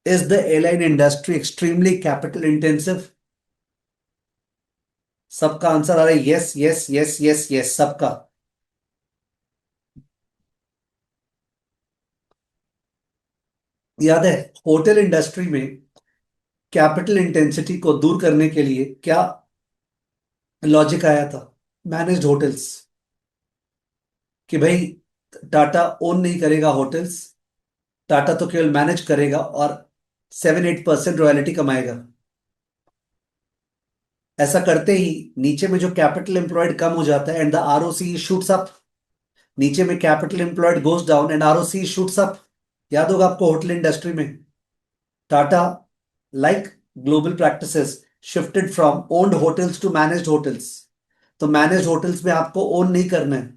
Is the airline industry extremely capital intensive? सबका answer आ रहा है yes yes yes yes yes सबका. याद है hotel industry में capital intensity को दूर करने के लिए क्या लॉजिक आया था? Managed hotels. कि भाई टाटा ओन नहीं करेगा होटल्स, टाटा तो केवल मैनेज करेगा और 7-8% रॉयल्टी कमाएगा. ऐसा करते ही नीचे में जो कैपिटल एम्प्लॉयड कम हो जाता है and the ROC shoots up. नीचे में capital employed goes down and ROC shoots up. याद होगा आपको होटल इंडस्ट्री में Tata, like global practices, shifted from owned hotels to managed hotels. तो मैनेज्ड होटल्स में आपको ओन नहीं करना है,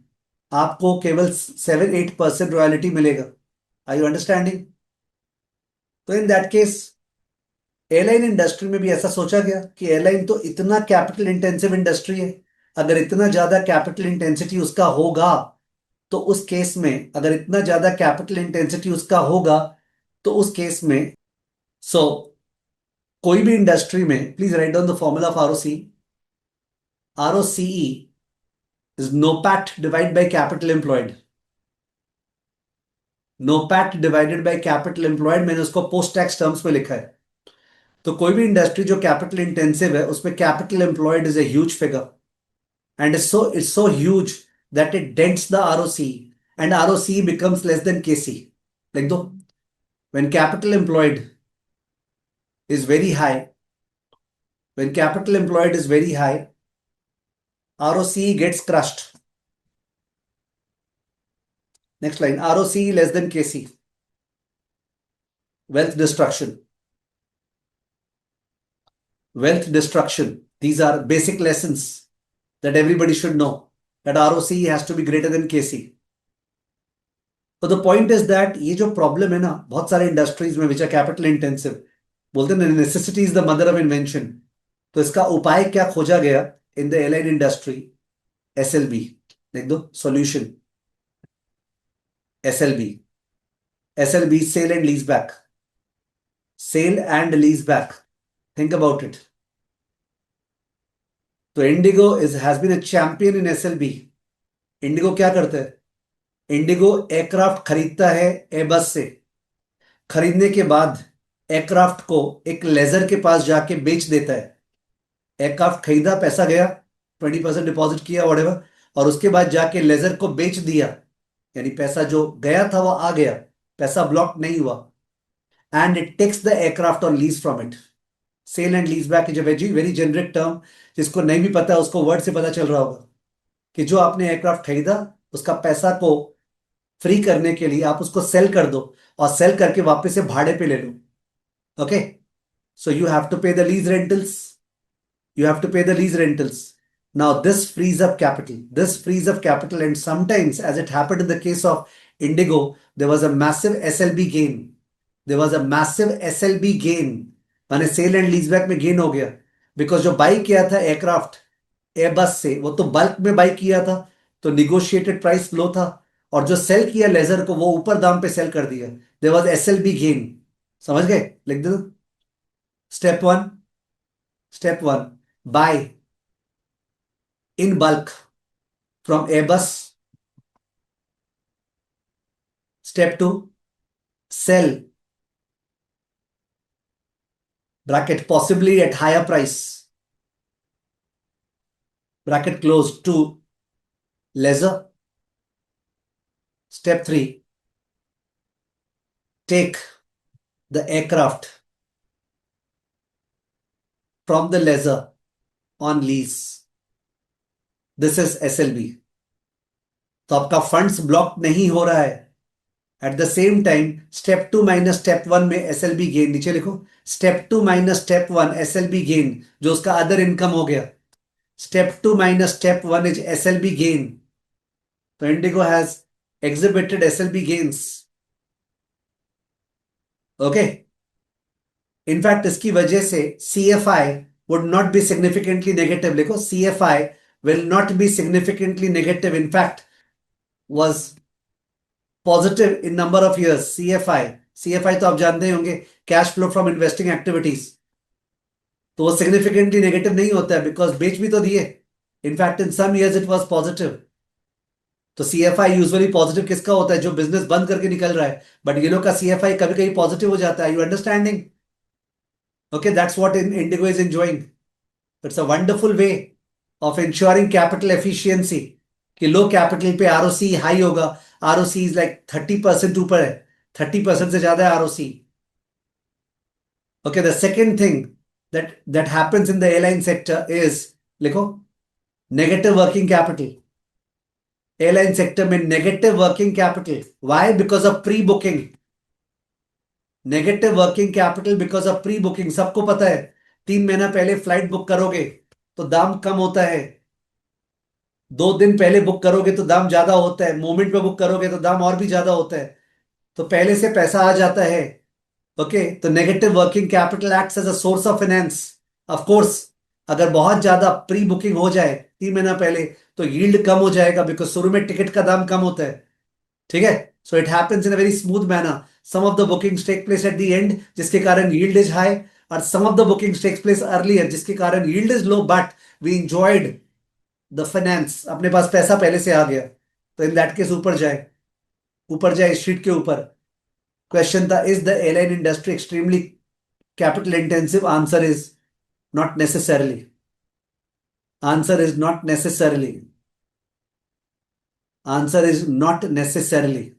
आपको केवल 7-8% रॉयल्टी मिलेगा. Are you understanding? तो in that case airline industry में भी ऐसा सोचा गया कि एयरलाइन तो इतना कैपिटल इंटेंसिव इंडस्ट्री है, अगर इतना ज्यादा कैपिटल इंटेंसिटी उसका होगा तो उस केस में, अगर इतना ज्यादा कैपिटल इंटेंसिटी उसका होगा तो उस केस में, सो कोई भी इंडस्ट्री में, please write down the formula of ROC. ROCE is NOPAT divide by capital employed. NOPAT divided by capital employed, मैंने उसको पोस्ट टैक्स टर्म्स में लिखा है. तो कोई भी इंडस्ट्री जो कैपिटल इंटेंसिव है उसमें capital employed is a huge figure, and it's so huge that it dents the ROC, and ROC becomes less than KC. Like though when capital employed is very high, when capital employed is very high, ROC gets crushed. Next line, ROC less than KC. Wealth destruction. Wealth destruction. These are basic lessons that everybody should know, that ROC has to be greater than KC. तो the point is that ये जो problem है ना बहुत सारे industries में which are capital intensive, बोलते हैं necessity is the mother of invention. तो इसका उपाय क्या खोजा गया in the airline industry? SLB. लिख दो solution. SLB. SLB sale and lease back. Sale and lease back. Think about it. तो IndiGo is has been a champion in SLB. IndiGo क्या करता है? इंडिगो एयरक्राफ्ट खरीदता है एयरबस से. खरीदने के बाद एयरक्राफ्ट को एक लेजर के पास जाके बेच देता है. एयरक्राफ्ट खरीदा, पैसा गया, 20% डिपॉजिट किया वॉटेवर, और उसके बाद जाके लेजर को बेच दिया. यानी पैसा जो गया था वो आ गया, पैसा ब्लॉक नहीं हुआ. And it takes the aircraft on lease from it. Sale and lease back is a very very generic term, जिसको नहीं भी पता उसको वर्ड से पता चल रहा होगा कि जो आपने एयरक्राफ्ट खरीदा उसका पैसा को फ्री करने के लिए आप उसको सेल कर दो, और सेल करके वापस से भाड़े पे ले लो. Okay, so you have to pay the lease rentals. You have to pay the lease rentals. Now this frees up capital. This frees up capital, and sometimes, as it happened in the case of Indigo, there was a massive SLB gain. There was a massive SLB gain, माने sale and leaseback में gain हो गया, because जो by किया था aircraft Airbus से वो तो बल्क में बाई किया था, तो निगोशिएटेड प्राइस लो था, और जो सेल किया लेजर को वो ऊपर दाम पे सेल कर दिया, देयर वाज एसएलबी गेन। समझ गए? लिख दो। Step one, step one, buy in bulk from Airbus. Step two, sell bracket possibly at higher price bracket close to lessor. Step 3, take the aircraft from the lessor on lease. This is SLB. तो आपका funds block नहीं हो रहा है। At the same time step 2 minus step 1 में SLB gain, नीचे लिखो, step 2 minus step 1 SLB gain, जो उसका अदर इनकम हो गया। Step 2 minus step 1 is SLB gain. तो IndiGo has exhibited SLB gains. Okay, in fact इसकी वजह से CFI would not be significantly negative, लिखो CFI will not be significantly negative, in fact was positive in number of years. CFI तो आप जानते ही होंगे, cash flow from investing activities, तो वो सिग्निफिकेंटली नेगेटिव नहीं होता है, बिकॉज बेच भी तो दिए। In fact in some years it was positive. तो CFI यूजुअली पॉजिटिव किसका होता है? जो बिजनेस बंद करके निकल रहा है, बट ये लोग का CFI कभी कभी पॉजिटिव हो जाता है। You understanding? Okay, that's what IndiGo is enjoying. It's a wonderful way of insuring capital efficiency, कि लो कैपिटल पे आरओसी हाई होगा। आरओसी इज लाइक 30% ऊपर है, 30% से ज्यादा है ROC. Okay, the second thing that happens in the airline sector is, लिखो, negative working capital. Airline sector में negative working capital, why? Because of pre booking. Negative working capital because of pre booking, सबको पता है। 3 महीना पहले flight book करोगे तो दाम कम होता है, 2 दिन पहले बुक करोगे तो दाम ज्यादा होता है, मोमेंट पे बुक करोगे तो दाम और भी ज्यादा होता है, तो पहले से पैसा आ जाता है। ओके, तो negative working capital acts as a source of finance. Of course, अगर बहुत ज्यादा प्री बुकिंग हो जाए 3 महीना पहले, तो यील्ड कम हो जाएगा, बिकॉज शुरू में टिकट का दाम कम होता है। ठीक है, so it happens in a very smooth manner. Some of the bookings take place at the end, जिसके कारण यील्ड इज हाई, और some of the bookings takes place earlier, जिसके कारण yield is low, but we enjoyed the finance, अपने पास पैसा पहले से आ गया। तो इन दैट केस ऊपर जाए, ऊपर जाए इस शीट के ऊपर। क्वेश्चन था, is the airline industry extremely capital intensive? Answer is not necessarily. Answer is not necessarily. Answer is not necessarily.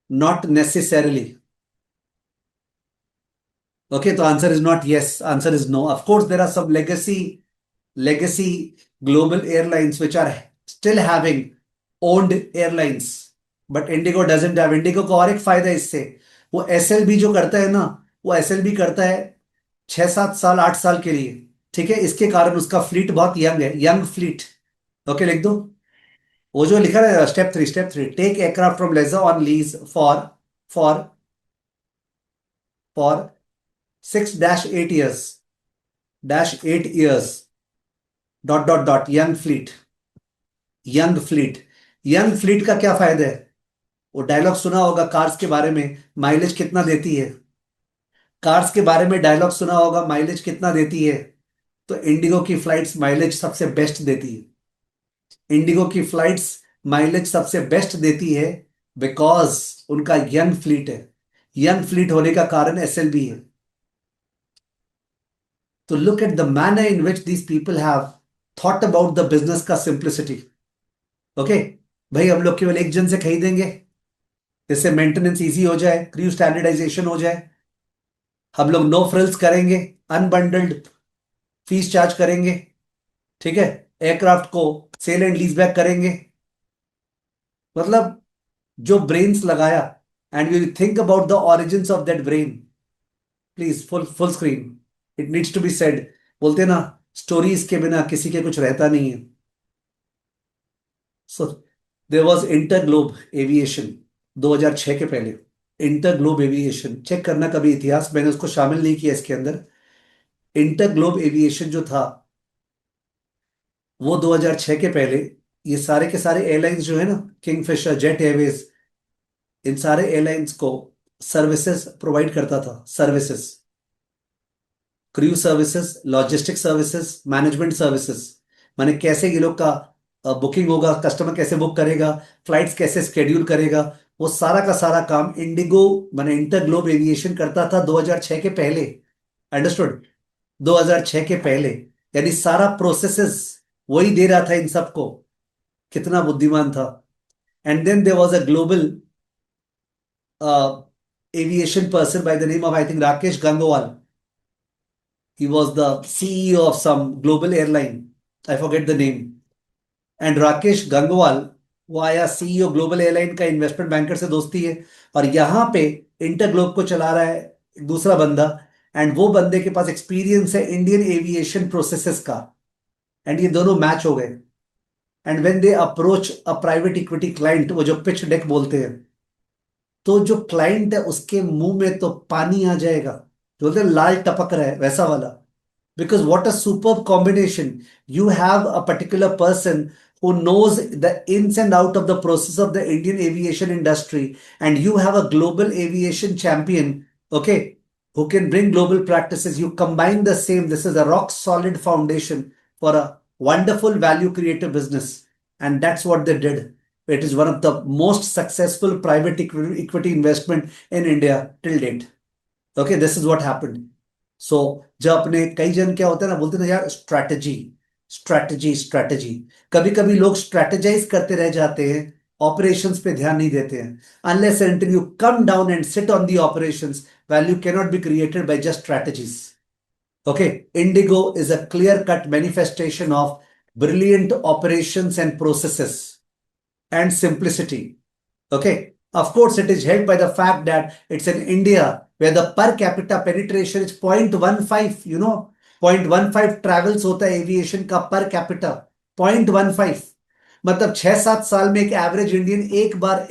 Not necessarily. Okay, तो answer is not yes, answer is no. Of course there are some legacy global airlines which are still having owned airlines, but Indigo doesn't have। Indigo को और एक फायदा है इससे, वो SLB जो करता है ना, वो एसएलबी करता है 6-7 साल 8 साल के लिए। ठीक है, इसके कारण उसका फ्लीट बहुत यंग है, यंग फ्लीट। ओके, लिख दो। वो जो लिखा है step 3, take aircraft from lessor on lease for for 6-8 years, -8 years, dot young fleet. Young fleet, young fleet का क्या फायदा है? वो डायलॉग सुना होगा कार्स के बारे में, माइलेज कितना देती है। कार्स के बारे में डायलॉग सुना होगा, माइलेज कितना देती है। तो इंडिगो की फ्लाइट्स माइलेज सबसे बेस्ट देती है। इंडिगो की फ्लाइट्स माइलेज सबसे बेस्ट देती है, बिकॉज उनका यंग फ्लीट है। यंग फ्लीट होने का कारण एसएलबी है। तो look at the manner in which these people have thought about the business का सिंप्लिसिटी। ओके, भाई हम लोग केवल एक जन से खरीदेंगे, इससे मेंटेनेंस इजी हो जाए, क्रू स्टैंडर्डाइजेशन हो जाए। हम लोग नो फ्रिल्स करेंगे, अनबंडल्ड फीस चार्ज करेंगे। ठीक है, एयरक्राफ्ट को सेल एंड लीज बैक करेंगे। मतलब जो ब्रेन्स लगाया, and you think about the origins of that brain. Please full full screen, it needs to be said. बोलते ना, स्टोरीज के बिना किसी के कुछ रहता नहीं है। So there was InterGlobe Aviation 2006 के पहले। इंटरग्लोब एविएशन चेक करना कभी इतिहास, मैंने उसको शामिल नहीं किया इसके अंदर। इंटरग्लोब एविएशन जो था वो 2006 के पहले, ये सारे के सारे एयरलाइंस जो है ना, किंगफिशर, जेट एयरवेज, इन सारे एयरलाइंस को सर्विसेज प्रोवाइड करता था। Services, crew services, logistic services, management services. माने कैसे ये लोग का बुकिंग होगा, कस्टमर कैसे बुक करेगा, फ्लाइट्स कैसे स्केड्यूल करेगा, वो सारा का सारा काम इंडिगो माने इंटरग्लोब एविएशन करता था 2006 के पहले। अंडरस्टूड? 2006 के पहले, यानी सारा प्रोसेसेस वही दे रहा था इन सबको। कितना बुद्धिमान था। And then there was a global aviation person by the name of, I think, Rakesh Gangwal. He was the CEO of some global airline. I forget the name. And Rakesh Gangwal, वो आया सीईओ ग्लोबल एयरलाइन का, investment banker से दोस्ती है, और यहां पे InterGlobe को चला रहा है दूसरा बंदा। एंड वो बंदे के पास एक्सपीरियंस है इंडियन एविएशन प्रोसेसेस का। एंड ये दोनों मैच हो गए। And when they approach a private equity client, वो जो पिच डेक बोलते हैं, तो जो क्लाइंट है उसके मुंह में तो पानी आ जाएगा, जो बोलते हैं लाल टपक रहा है वैसा वाला। Because what a super combination. You have a particular person who knows the ins and out of the process of the Indian aviation industry, and you have a global aviation champion, okay, who can bring global practices. You combine the same. This is a rock solid foundation for a wonderful value creative business, and that's what they did. It is one of the most successful private equity investment in India till date. Okay, this is what happened. So जब अपने कई जन क्या होता है ना, बोलते हैं ना यार, स्ट्रैटेजी स्ट्रैटेजी स्ट्रैटेजी। कभी कभी लोग स्ट्रैटेजाइज करते रह जाते हैं, ऑपरेशंस पे ध्यान नहीं देते हैं। Unless until you come down and sit on the operations, value cannot be created by just strategies. Okay, Indigo is a clear cut manifestation of brilliant operations and processes and simplicity. Okay, of course, it is helped by the fact that it's in India where the per capita penetration is 0.15, 0.15 travels होता है aviation का per capita, 0.15। मतलब 6-7 साल में एक average Indian एक बार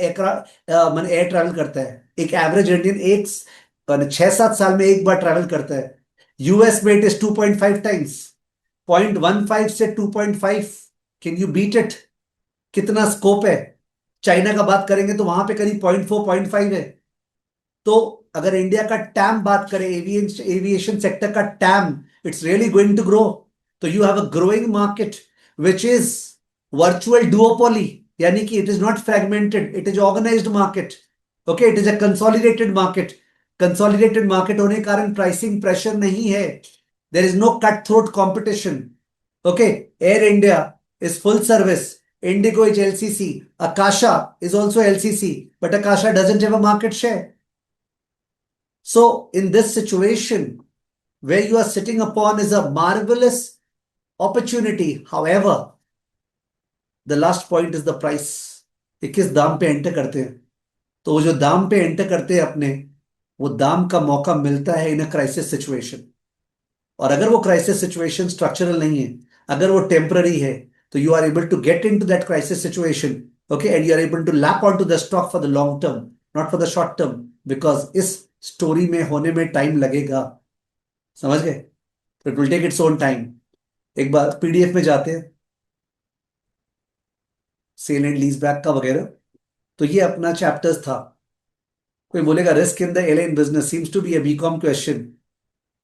मैंने air travel करता है। एक एवरेज इंडियन एक 6-7 साल में एक बार ट्रैवल करता है। यूएस में इट इज 2.5 टाइम्स। 0.15 से 2.5, कैन यू बीट इट? कितना स्कोप है। चाइना का बात करेंगे तो वहां पे करीब 0.4 0.5 है। तो अगर इंडिया का टैम बात करें, एविएशन सेक्टर का TAM, it's really going to grow. तो you have a growing market which is virtual duopoly, यानी कि it is not fragmented, it is organised market. Okay, it is a consolidated market. Consolidated market होने के कारण pricing pressure नहीं है। There is no cut throat competition. Okay, Air India is full service. Indigo is LCC. Akasha is also LCC, but Akasha doesn't have a market share. So, in this situation, where you are sitting upon is a marvelous opportunity. However, the last point is the price. ये किस दाम पे enter करते हैं। तो वो जो दाम पे एंटर करते हैं अपने, वो दाम का मौका मिलता है इन अ क्राइसिस सिचुएशन। और अगर वो क्राइसिस सिचुएशन स्ट्रक्चरल नहीं है, अगर वो टेम्पररी है, तो you are able to get in to that crisis situation, okay, and you are able to lap on to the stock for the long term, not for the short term, because इस story में होने में time लगेगा। समझ गए? तो it will take its own time. एक बार पीडीएफ में जाते हैं, सेल एंड लीज बैक का वगैरह। तो ये अपना चैप्टर्स था। कोई बोलेगा risk in the airline business seems to be a BCom question.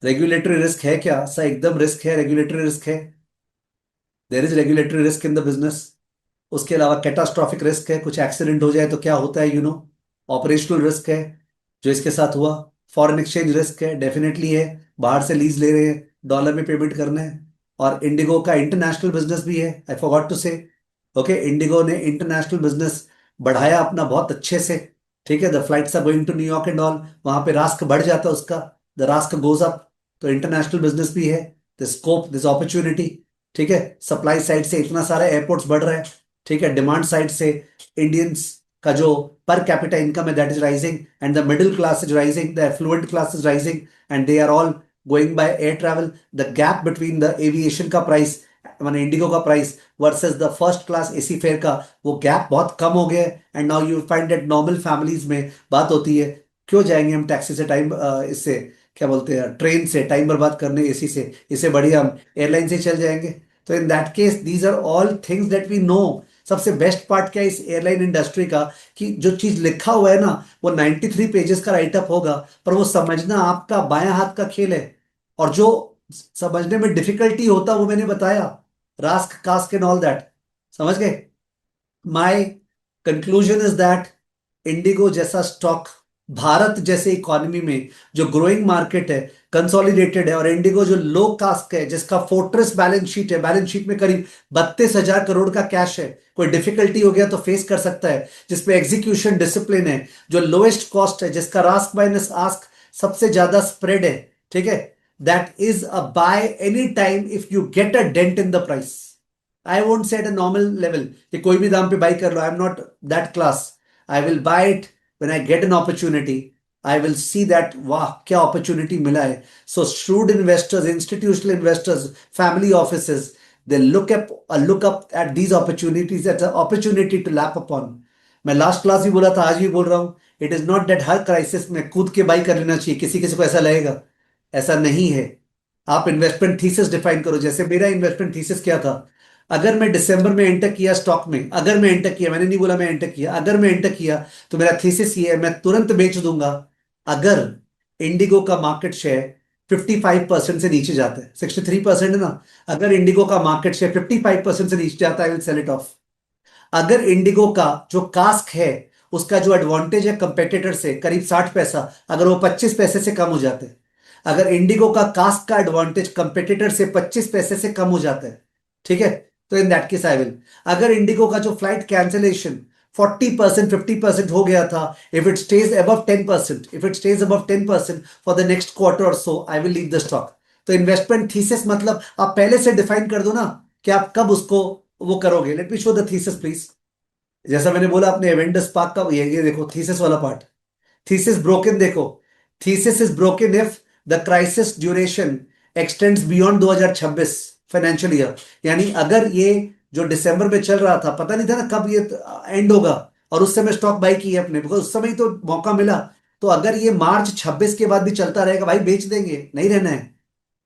Regulatory risk है क्या? सर एकदम रिस्क है, रेगुलेटरी रिस्क है। There is regulatory risk in the business. उसके अलावा कैटास्ट्रॉफिक रिस्क है, कुछ एक्सीडेंट हो जाए तो क्या होता है, ऑपरेशनल रिस्क है जो इसके साथ हुआ। फॉरेन एक्सचेंज रिस्क है, डेफिनेटली है, बाहर से लीज ले रहे हैं, डॉलर में पेमेंट करना है। और इंडिगो का इंटरनेशनल बिजनेस भी है, I forgot to say. Okay, IndiGo ने इंटरनेशनल बिजनेस बढ़ाया अपना बहुत अच्छे से। ठीक है, the flights are going to New York and all, वहां पे रास्क बढ़ जाता है उसका, द रास्क गोज अप। तो इंटरनेशनल बिजनेस भी है, द स्कोप, दिस अपॉर्चुनिटी। ठीक है, सप्लाई साइड से इतना सारा एयरपोर्ट्स बढ़ रहा है। ठीक है, डिमांड साइड से इंडियंस का जो पर कैपिटा इनकम है that is rising, and the middle class is rising, the affluent class is rising, and they are all going by air travel. The gap between the aviation का price मैंने इंडिगो का price versus the first class AC fare का, वो गैप बहुत कम हो गया है। And now you find that normal families में बात होती है, क्यों जाएंगे हम टैक्सी से टाइम, इससे क्या बोलते हैं, ट्रेन से टाइम बर्बाद करने एसी से, इससे बढ़िया हम एयरलाइन से चल जाएंगे। तो in that case these are all things that we know. सबसे बेस्ट पार्ट क्या है इस एयरलाइन इंडस्ट्री का, कि जो चीज लिखा हुआ है ना वो 93 पेजेस का राइटअप होगा, पर वो समझना आपका बायां हाथ का खेल है। और जो समझने में डिफिकल्टी होता वो मैंने बताया, rusk cask and all that, समझ गए। My conclusion is that Indigo जैसा स्टॉक भारत जैसे इकोनॉमी में, जो ग्रोइंग मार्केट है, कंसोलिडेटेड है, और इंडिगो जो लो कास्ट है, जिसका फोर्ट्रेस बैलेंस शीट है, बैलेंस शीट में करीब 32,000 करोड़ का कैश है, कोई डिफिकल्टी हो गया तो फेस कर सकता है, जिसमें एग्जीक्यूशन डिसिप्लिन है, जो लोएस्ट कॉस्ट है, जिसका रास्क माइनस आस्क सबसे ज्यादा स्प्रेड है, ठीक है, that is a buy any time if you get a dent in the price. I won't say at a normal level कि कोई भी दाम पे बाई कर लो, I am not that class. I will buy it when I get an opportunity. I will see that वाह क्या opportunity मिला है। So shrewd investors, institutional investors, family offices, they look up at these opportunities as an opportunity to lap upon। मैं last class भी बोला था, आज भी बोल रहा हूं, it is not that her crisis में कूद के बाई कर लेना चाहिए, किसी किसी को ऐसा लगेगा, ऐसा नहीं है। आप इन्वेस्टमेंट थीसिस डिफाइन करो, जैसे मेरा इन्वेस्टमेंट थीसिस क्या था। अगर मैं दिसंबर में एंटर किया स्टॉक में, अगर मैं एंटर किया, मैंने नहीं बोला मैं एंटर किया, अगर मैं एंटर किया तो मेरा थीसिस ये है, मैं तुरंत बेच दूंगा अगर इंडिगो का मार्केट शेयर 55% से नीचे जाता है। 63% है ना, अगर इंडिगो का मार्केट शेयर 55% से नीचे जाता है, I will sell it off. अगर इंडिगो का जो कास्क है, उसका जो एडवांटेज है कंपेटिटर से करीब 60 पैसा, अगर वो 25 पैसे से कम हो जाते हैं, अगर इंडिगो का कास्क का एडवांटेज कंपेटिटर से 25 पैसे से कम हो जाता है, ठीक है, तो in that case I will. अगर इंडिगो का जो फ्लाइट कैंसिलेशन 40% 50% हो गया था, if it stays above 10%, if it stays above 10% for the next quarter और so, I will leave the stock. तो इन्वेस्टमेंट थीसिस मतलब आप पहले से डिफाइन कर दो ना कि आप कब उसको वो करोगे। Let me show the thesis please. जैसा मैंने बोला अपने एवेंडस पार्क का, ये देखो थीसिस वाला पार्ट। थीसिस ब्रोकन देखो, thesis is broken if the crisis duration x tends beyond 2026 financial year. यानी अगर ये जो दिसंबर में चल रहा था, पता नहीं था ना कब ये एंड होगा, और उस समय स्टॉक बाई की है अपने, बिकॉज उस समय ही तो मौका मिला। तो अगर ये मार्च 26 के बाद भी चलता रहेगा भाई, बेच देंगे, नहीं रहना है।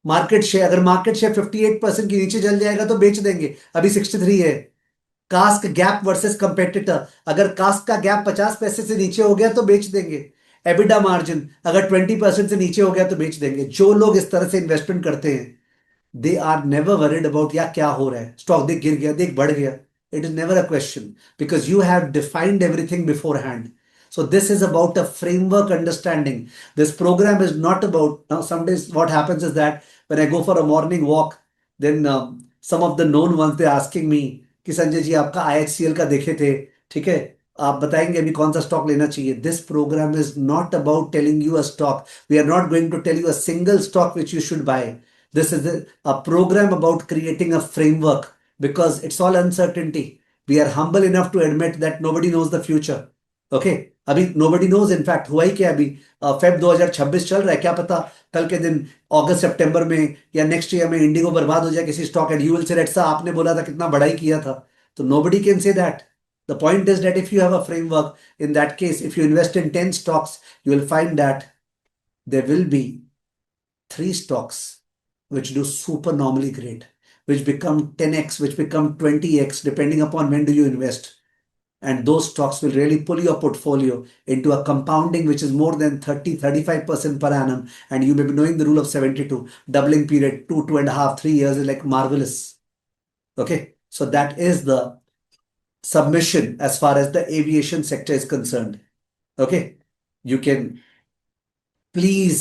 मार्केट शेयर, अगर मार्केट शेयर 58% के नीचे चल जाएगा तो बेच देंगे, अभी 63 है। कास्क गैप वर्सेस कंपेटिटर, अगर कास्क का गैप 50 पैसे से नीचे हो गया तो बेच देंगे। एबिडा मार्जिन अगर 20% से नीचे हो गया तो बेच देंगे। जो लोग इस तरह से इन्वेस्टमेंट करते हैं, they are never worried about या क्या हो रहा है, स्टॉक देख गिर गया, देख बढ़ गया। It is never a question, because you have defined everything before hand. So this is about a framework understanding. This program is not about, now some days what happens is that when I go for a morning walk, then some of the known ones they asking me कि संजय जी आपका IHCL का देखे थे, ठीक है, आप बताएंगे अभी कौन सा स्टॉक लेना चाहिए। This program is not about telling you a stock, we are not going to tell you a single stock which you should buy. This is a program about creating a framework, because it's all uncertainty. We are humble enough to admit that nobody knows the future. Okay? अभी nobody knows, in fact हुआ ही क्या अभी, Feb 2026 चल रहा है, क्या पता कल के दिन अगस्त सितंबर में या नेक्स्ट ईयर में इंडिगो बर्बाद हो जाए किसी stock, and you will say सा आपने बोला था कितना बड़ा ही किया था। तो nobody can say that. The point is that if you have a framework, in that case, if you invest in 10 stocks, you will find that there will be 3 stocks which do super normally great, which become 10x, which become 20x, depending upon when do you invest. And those stocks will really pull your portfolio into a compounding which is more than 30-35% per annum. And you may be knowing the rule of 72, doubling period, 2.5, 3 years is like marvelous. Okay. So that is the submission as far as the aviation sector is concerned. Okay. You can please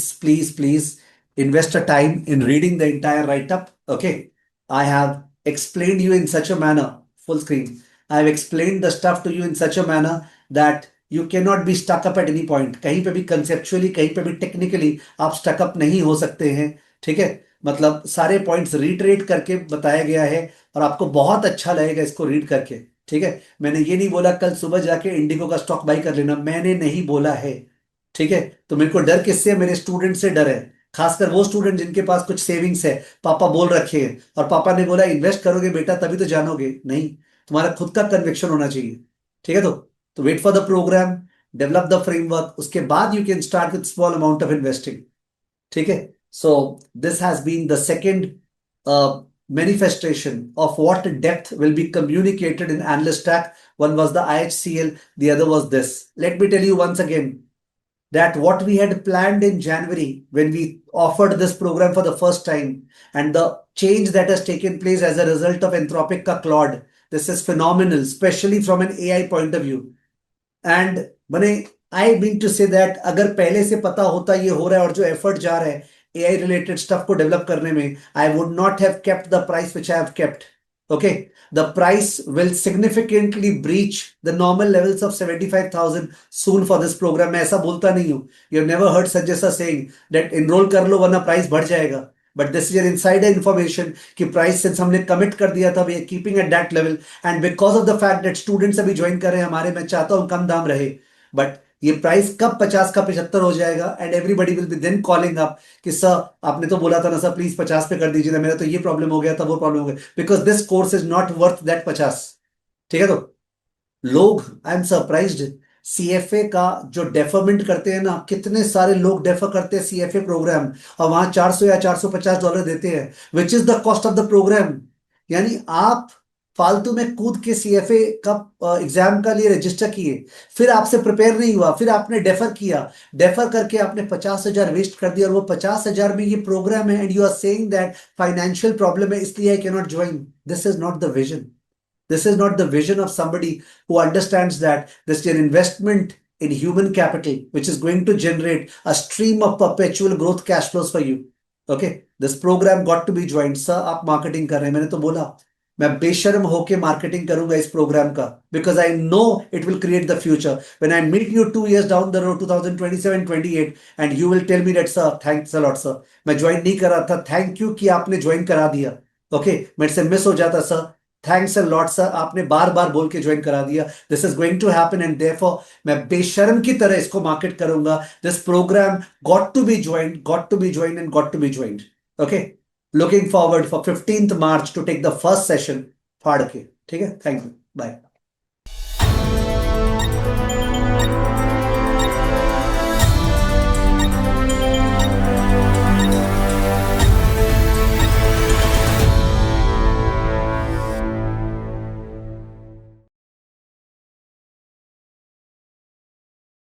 invest a time in reading the entire write-up. Okay. I have explained you in such a manner, full screen. I have explained the stuff to you in such a manner that you cannot be stuck up at any point. कहीं पे भी conceptually, कहीं पे भी technically आप stuck up नहीं हो सकते हैं, ठीक है। मतलब सारे पॉइंट्स रिटरेट करके बताया गया है, और आपको बहुत अच्छा लगेगा इसको रीड करके, ठीक है। मैंने ये नहीं बोला कल सुबह जाके इंडिगो का स्टॉक बाई कर लेना, मैंने नहीं बोला है, ठीक है। तो मेरे को डर किससे है? मेरे स्टूडेंट से डर है। खासकर वो स्टूडेंट जिनके पास कुछ सेविंग्स है, पापा बोल रखे हैं और पापा ने बोला इन्वेस्ट करोगे बेटा तभी तो जानोगे, नहीं, तुम्हारा खुद का कन्विक्शन होना चाहिए। ठीक है, तो wait for the program, develop the framework, उसके बाद you can start with small amount of investing. ठीक है, so this has been the second manifestation of what depth will be communicated in analyst stack. One was the IHCL, the other was this. Let me tell you once again that what we had planned in January when we offered this program for the first time, and the change that has taken place as a result of Anthropic ka Claude, this is phenomenal, especially from an AI point of view. And मैंने I mean to say that अगर पहले से पता होता ये हो रहा है और जो एफर्ट जा रहा है एआई रिलेटेड स्टफ को डेवलप करने में, I would not have kept the price which I have kept. Okay, the price will significantly breach the normal levels of 75,000 soon for this program. मैं ऐसा बोलता नहीं हूं, you have never heard such जैसा saying that enrol कर लो वरना price बढ़ जाएगा, but this is an insider information कि प्राइस सिंस हमने कमिट कर दिया था we are keeping at that level, and because of the fact that students अभी ज्वाइन कर रहे हैं हमारे, मैं चाहता हूं कम दाम रहे, बट ये प्राइस कब 50 का 75 हो जाएगा and everybody will be then calling up कि सर आपने तो बोला था ना सर प्लीज 50 पे कर दीजिए ना, मेरा तो ये प्रॉब्लम हो गया था वो प्रॉब्लम हो गया, because this course is not worth that 50। ठीक है, तो लोग, आई एम सरप्राइज्ड, सीएफए का जो डेफरमेंट करते हैं ना, कितने सारे लोग डेफर करते हैं सीएफए प्रोग्राम और वहां 400 या $450 देते हैं, which is the cost of the program. यानी आप फालतू में कूद के सीएफए का एग्जाम का लिए रजिस्टर किए, फिर आपसे प्रिपेयर नहीं हुआ, फिर आपने डेफर किया, डेफर करके आपने 50,000 वेस्ट कर दिया और वो 50,000 में ये प्रोग्राम है, and you are saying that financial problem है इसलिए I can not join. This is not the vision. This is not the vision of somebody who understands that this is an investment in human capital, which is going to generate a stream of perpetual growth cash flows for you. Okay, this program got to be joined. Sir, आप marketing कर रहे हैं, मैंने तो बोला मैं बेशर्म होके मार्केटिंग करूंगा इस प्रोग्राम का, because I know it will create the future when I meet you 2 years down the road 2027-28 and you will tell me that sir thanks a lot sir, मैं ज्वाइन नहीं कर रहा था, थैंक यू कि आपने join करा दिया। Okay, मेरे से मिस हो जाता sir, thanks a lot sir, आपने बार बार बोल के ज्वाइन करा दिया। This is going to happen and therefore मैं बेशर्म की तरह इसको मार्केट करूंगा। This program got to be joined, got to be joined and got to be joined. Okay, looking forward for 15th March to take the first session फाड़ के। ठीक है, थैंक यू, बाय।